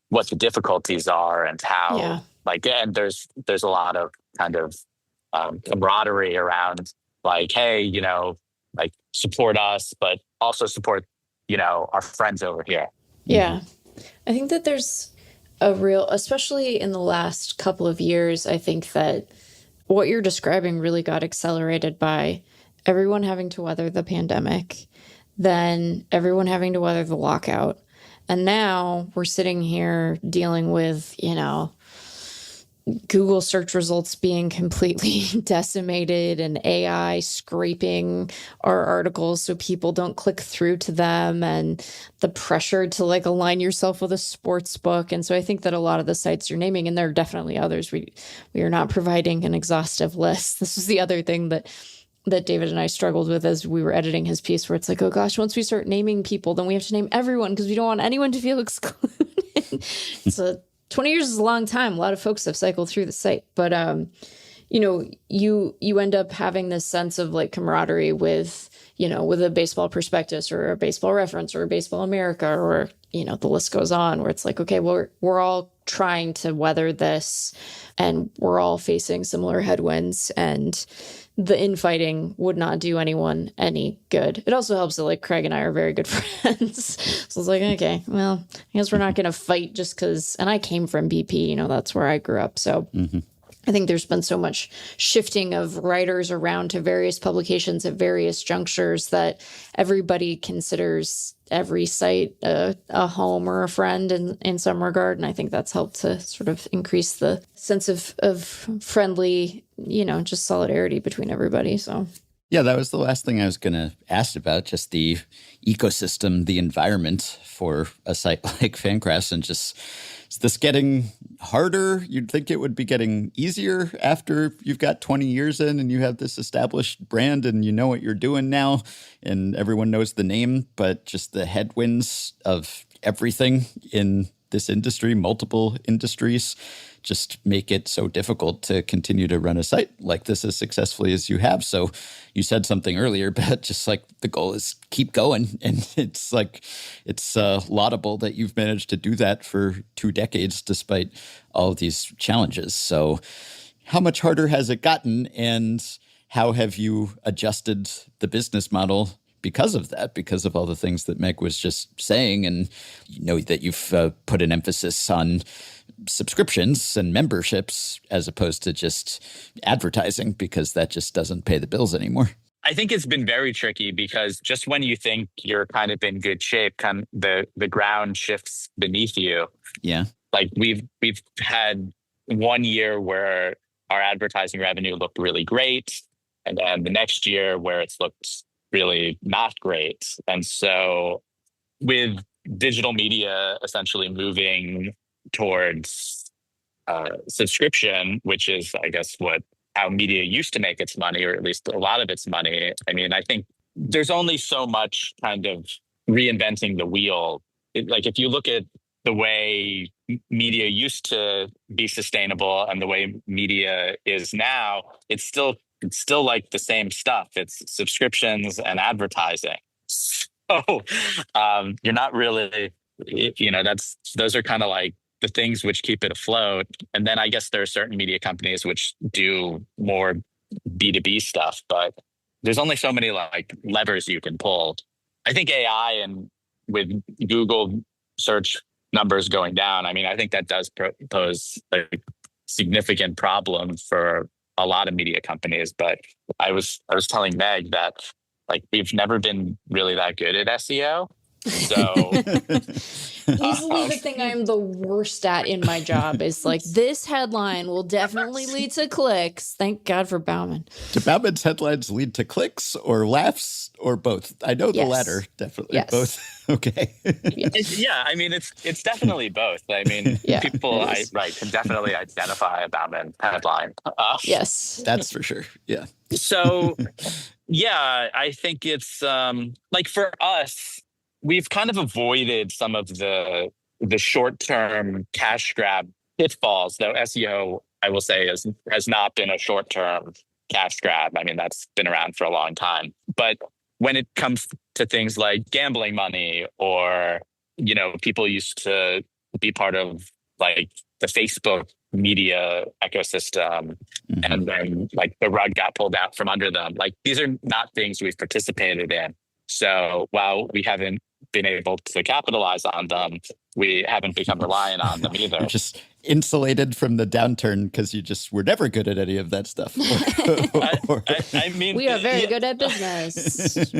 what the difficulties are and how, and there's a lot of kind of camaraderie around, like, hey, like, support us, but also support, our friends over here. Yeah. I think that there's a real, especially in the last couple of years, I think that what you're describing really got accelerated by everyone having to weather the pandemic, then everyone having to weather the lockout. And now we're sitting here dealing with, Google search results being completely decimated and AI scraping our articles so people don't click through to them, and the pressure to like align yourself with a sports book. And so I think that a lot of the sites you're naming, and there are definitely others, we are not providing an exhaustive list. This was the other thing that David and I struggled with as we were editing his piece, where it's like, oh gosh, once we start naming people, then we have to name everyone because we don't want anyone to feel excluded. So 20 years is a long time. A lot of folks have cycled through the site, but, you end up having this sense of like camaraderie with, with a baseball prospectus or a baseball reference or a Baseball America, or, the list goes on, where it's like, okay, we're all trying to weather this, and we're all facing similar headwinds, and the infighting would not do anyone any good. It also helps that like Craig and I are very good friends. So it's like, okay, well, I guess we're not going to fight just because, and I came from BP, that's where I grew up. So I think there's been so much shifting of writers around to various publications at various junctures that everybody considers every site a home or a friend in some regard. And I think that's helped to sort of increase the sense of friendly, just solidarity between everybody. So yeah, that was the last thing I was going to ask about, just the ecosystem, the environment for a site like FanGraphs, and just, is this getting harder? You'd think it would be getting easier after you've got 20 years in and you have this established brand and you know what you're doing now and everyone knows the name, but just the headwinds of everything in this industry, multiple industries, just make it so difficult to continue to run a site like this as successfully as you have. So you said something earlier, but just like the goal is keep going. And it's like, it's laudable that you've managed to do that for 2 decades despite all of these challenges. So how much harder has it gotten, and how have you adjusted the business model because of that, because of all the things that Meg was just saying? And that you've put an emphasis on subscriptions and memberships as opposed to just advertising, because that just doesn't pay the bills anymore. I think it's been very tricky, because just when you think you're kind of in good shape, the ground shifts beneath you. Yeah. Like we've had 1 year where our advertising revenue looked really great, and then the next year where it's looked really not great. And so with digital media essentially moving towards subscription, which is, I guess, how media used to make its money, or at least a lot of its money. I mean, I think there's only so much kind of reinventing the wheel. If you look at the way media used to be sustainable and the way media is now, it's still like the same stuff. It's subscriptions and advertising. So you're not really, those are kind of like the things which keep it afloat. And then I guess there are certain media companies which do more B2B stuff, but there's only so many like levers you can pull. I think AI, and with Google search numbers going down, I mean, I think that does pose a significant problem for a lot of media companies. But I was telling Meg that like we've never been really that good at SEO. So easily the thing I'm the worst at in my job is like, this headline will definitely lead to clicks. Thank God for Bauman. Do Bauman's headlines lead to clicks or laughs or both? I know the latter, definitely. Yes. Both. Okay. Yeah, I mean, it's definitely both. I mean, people can definitely identify a Bauman headline. Yes. That's for sure. Yeah. So, yeah, I think it's like for us, we've kind of avoided some of the short-term cash grab pitfalls, though SEO, I will say, has not been a short-term cash grab. I mean, that's been around for a long time. But when it comes to things like gambling money, or, people used to be part of like the Facebook media ecosystem, and then like the rug got pulled out from under them. Like, these are not things we've participated in. So while we haven't been able to capitalize on them, we haven't become reliant on them either. You're just insulated from the downturn because you just were never good at any of that stuff. I mean, we are very good at business.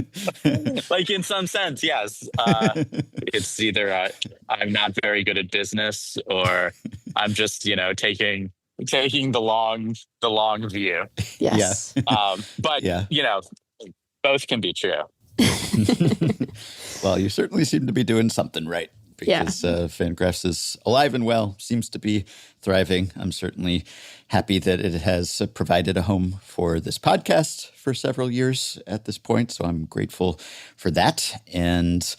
Like, in some sense, yes. It's either I'm not very good at business, or I'm just, taking the long view. Yes. But both can be true. Well, you certainly seem to be doing something right, because FanGraphs is alive and well, seems to be thriving. I'm certainly happy that it has provided a home for this podcast for several years at this point. So I'm grateful for that, and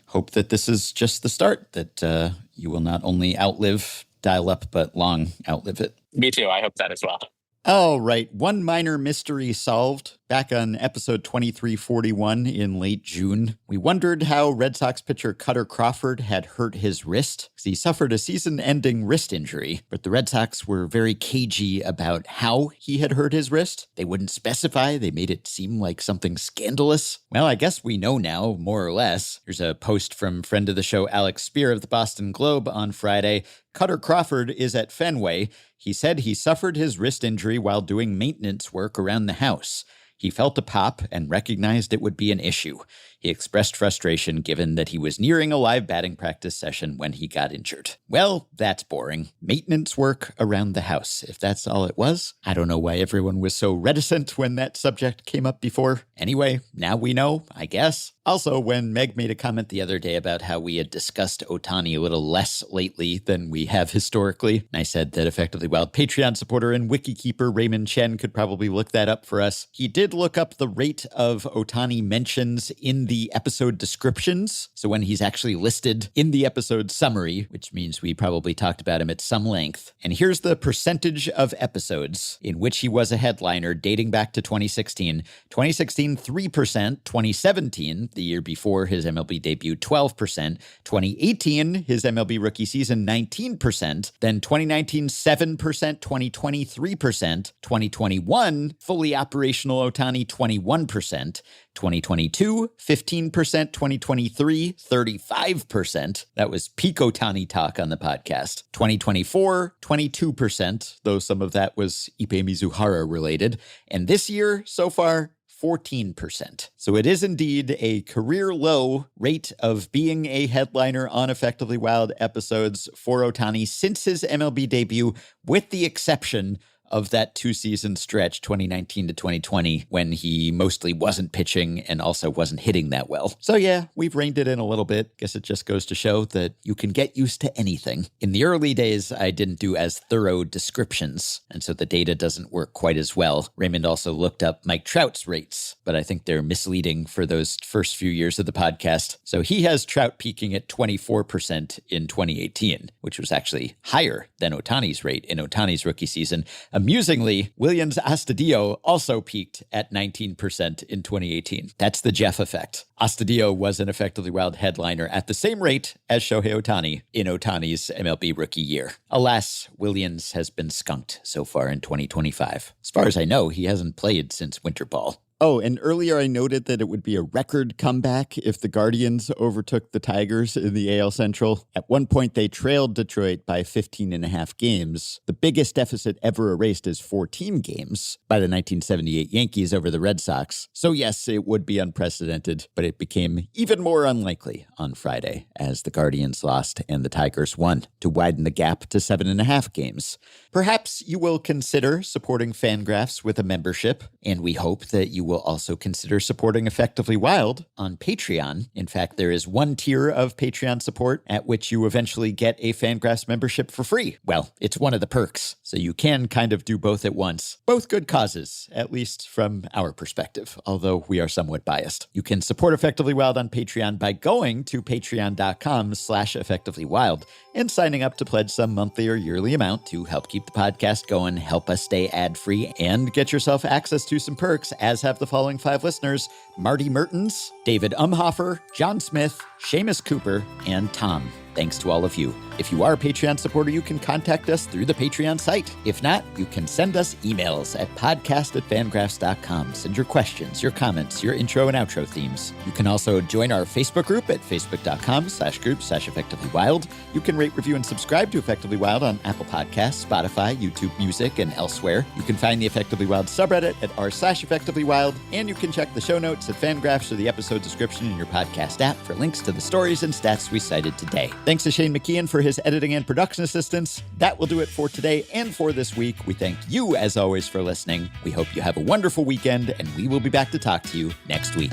hope that this is just the start, that you will not only outlive dial-up, but long outlive it. Me too. I hope that as well. All right. One minor mystery solved. Back on episode 2341 in late June, we wondered how Red Sox pitcher Cutter Crawford had hurt his wrist. He suffered a season-ending wrist injury, but the Red Sox were very cagey about how he had hurt his wrist. They wouldn't specify. They made it seem like something scandalous. Well, I guess we know now, more or less. Here's a post from friend of the show Alex Spear of the Boston Globe on Friday. Cutter Crawford is at Fenway. He said he suffered his wrist injury while doing maintenance work around the house. He felt a pop and recognized it would be an issue. He expressed frustration given that he was nearing a live batting practice session when he got injured. Well, that's boring. Maintenance work around the house, if that's all it was. I don't know why everyone was so reticent when that subject came up before. Anyway, now we know, I guess. Also, when Meg made a comment the other day about how we had discussed Ohtani a little less lately than we have historically, I said that Effectively Wild Patreon supporter and Wikikeeper Raymond Chen could probably look that up for us. He did look up the rate of Ohtani mentions in the episode descriptions. So when he's actually listed in the episode summary, which means we probably talked about him at some length. And here's the percentage of episodes in which he was a headliner dating back to 2016. 2016, 3%. 2017, the year before his MLB debut, 12%. 2018, his MLB rookie season, 19%. Then 2019, 7%. 2020, 3%. 2021, fully operational Ohtani, 21%. 2022, 15%, 2023, 35%. That was peak Ohtani talk on the podcast. 2024, 22%, though some of that was Ippei Mizuhara related. And this year, so far, 14%. So it is indeed a career low rate of being a headliner on Effectively Wild episodes for Ohtani since his MLB debut, with the exception of that two-season stretch, 2019 to 2020, when he mostly wasn't pitching and also wasn't hitting that well. So yeah, we've reined it in a little bit. Guess it just goes to show that you can get used to anything. In the early days, I didn't do as thorough descriptions, and so the data doesn't work quite as well. Raymond also looked up Mike Trout's rates, but I think they're misleading for those first few years of the podcast. So he has Trout peaking at 24% in 2018, which was actually higher than Ohtani's rate in Ohtani's rookie season. Amusingly, Willians Astudillo also peaked at 19% in 2018. That's the Jeff effect. Astudillo was an Effectively Wild headliner at the same rate as Shohei Ohtani in Ohtani's MLB rookie year. Alas, Willians has been skunked so far in 2025. As far as I know, he hasn't played since winter ball. Oh, and earlier I noted that it would be a record comeback if the Guardians overtook the Tigers in the AL Central. At one point, they trailed Detroit by 15 and a half games, the biggest deficit ever erased as 14 games by the 1978 Yankees over the Red Sox. So yes, it would be unprecedented, but it became even more unlikely on Friday as the Guardians lost and the Tigers won to widen the gap to 7.5 games. Perhaps you will consider supporting FanGraphs with a membership, and we hope that you will also consider supporting Effectively Wild on Patreon. In fact, there is one tier of Patreon support at which you eventually get a FanGraphs membership for free. Well, it's one of the perks, so you can kind of do both at once. Both good causes, at least from our perspective, although we are somewhat biased. You can support Effectively Wild on Patreon by going to patreon.com/effectivelywild and signing up to pledge some monthly or yearly amount to help keep the podcast going, help us stay ad-free, and get yourself access to some perks, as have the following 5 listeners: Marty Mertens, David Umhofer, John Smith, Seamus Cooper, and Tom. Thanks to all of you. If you are a Patreon supporter, you can contact us through the Patreon site. If not, you can send us emails at podcast@fangraphs.com. Send your questions, your comments, your intro and outro themes. You can also join our Facebook group at facebook.com/group/effectivelywild. You can rate, review, and subscribe to Effectively Wild on Apple Podcasts, Spotify, YouTube Music, and elsewhere. You can find the Effectively Wild subreddit at r/effectivelywild, and you can check the show notes at FanGraphs or the episode description in your podcast app for links to the stories and stats we cited today. Thanks to Shane McKeon for his editing and production assistance. That will do it for today and for this week. We thank you, as always, for listening. We hope you have a wonderful weekend, and we will be back to talk to you next week.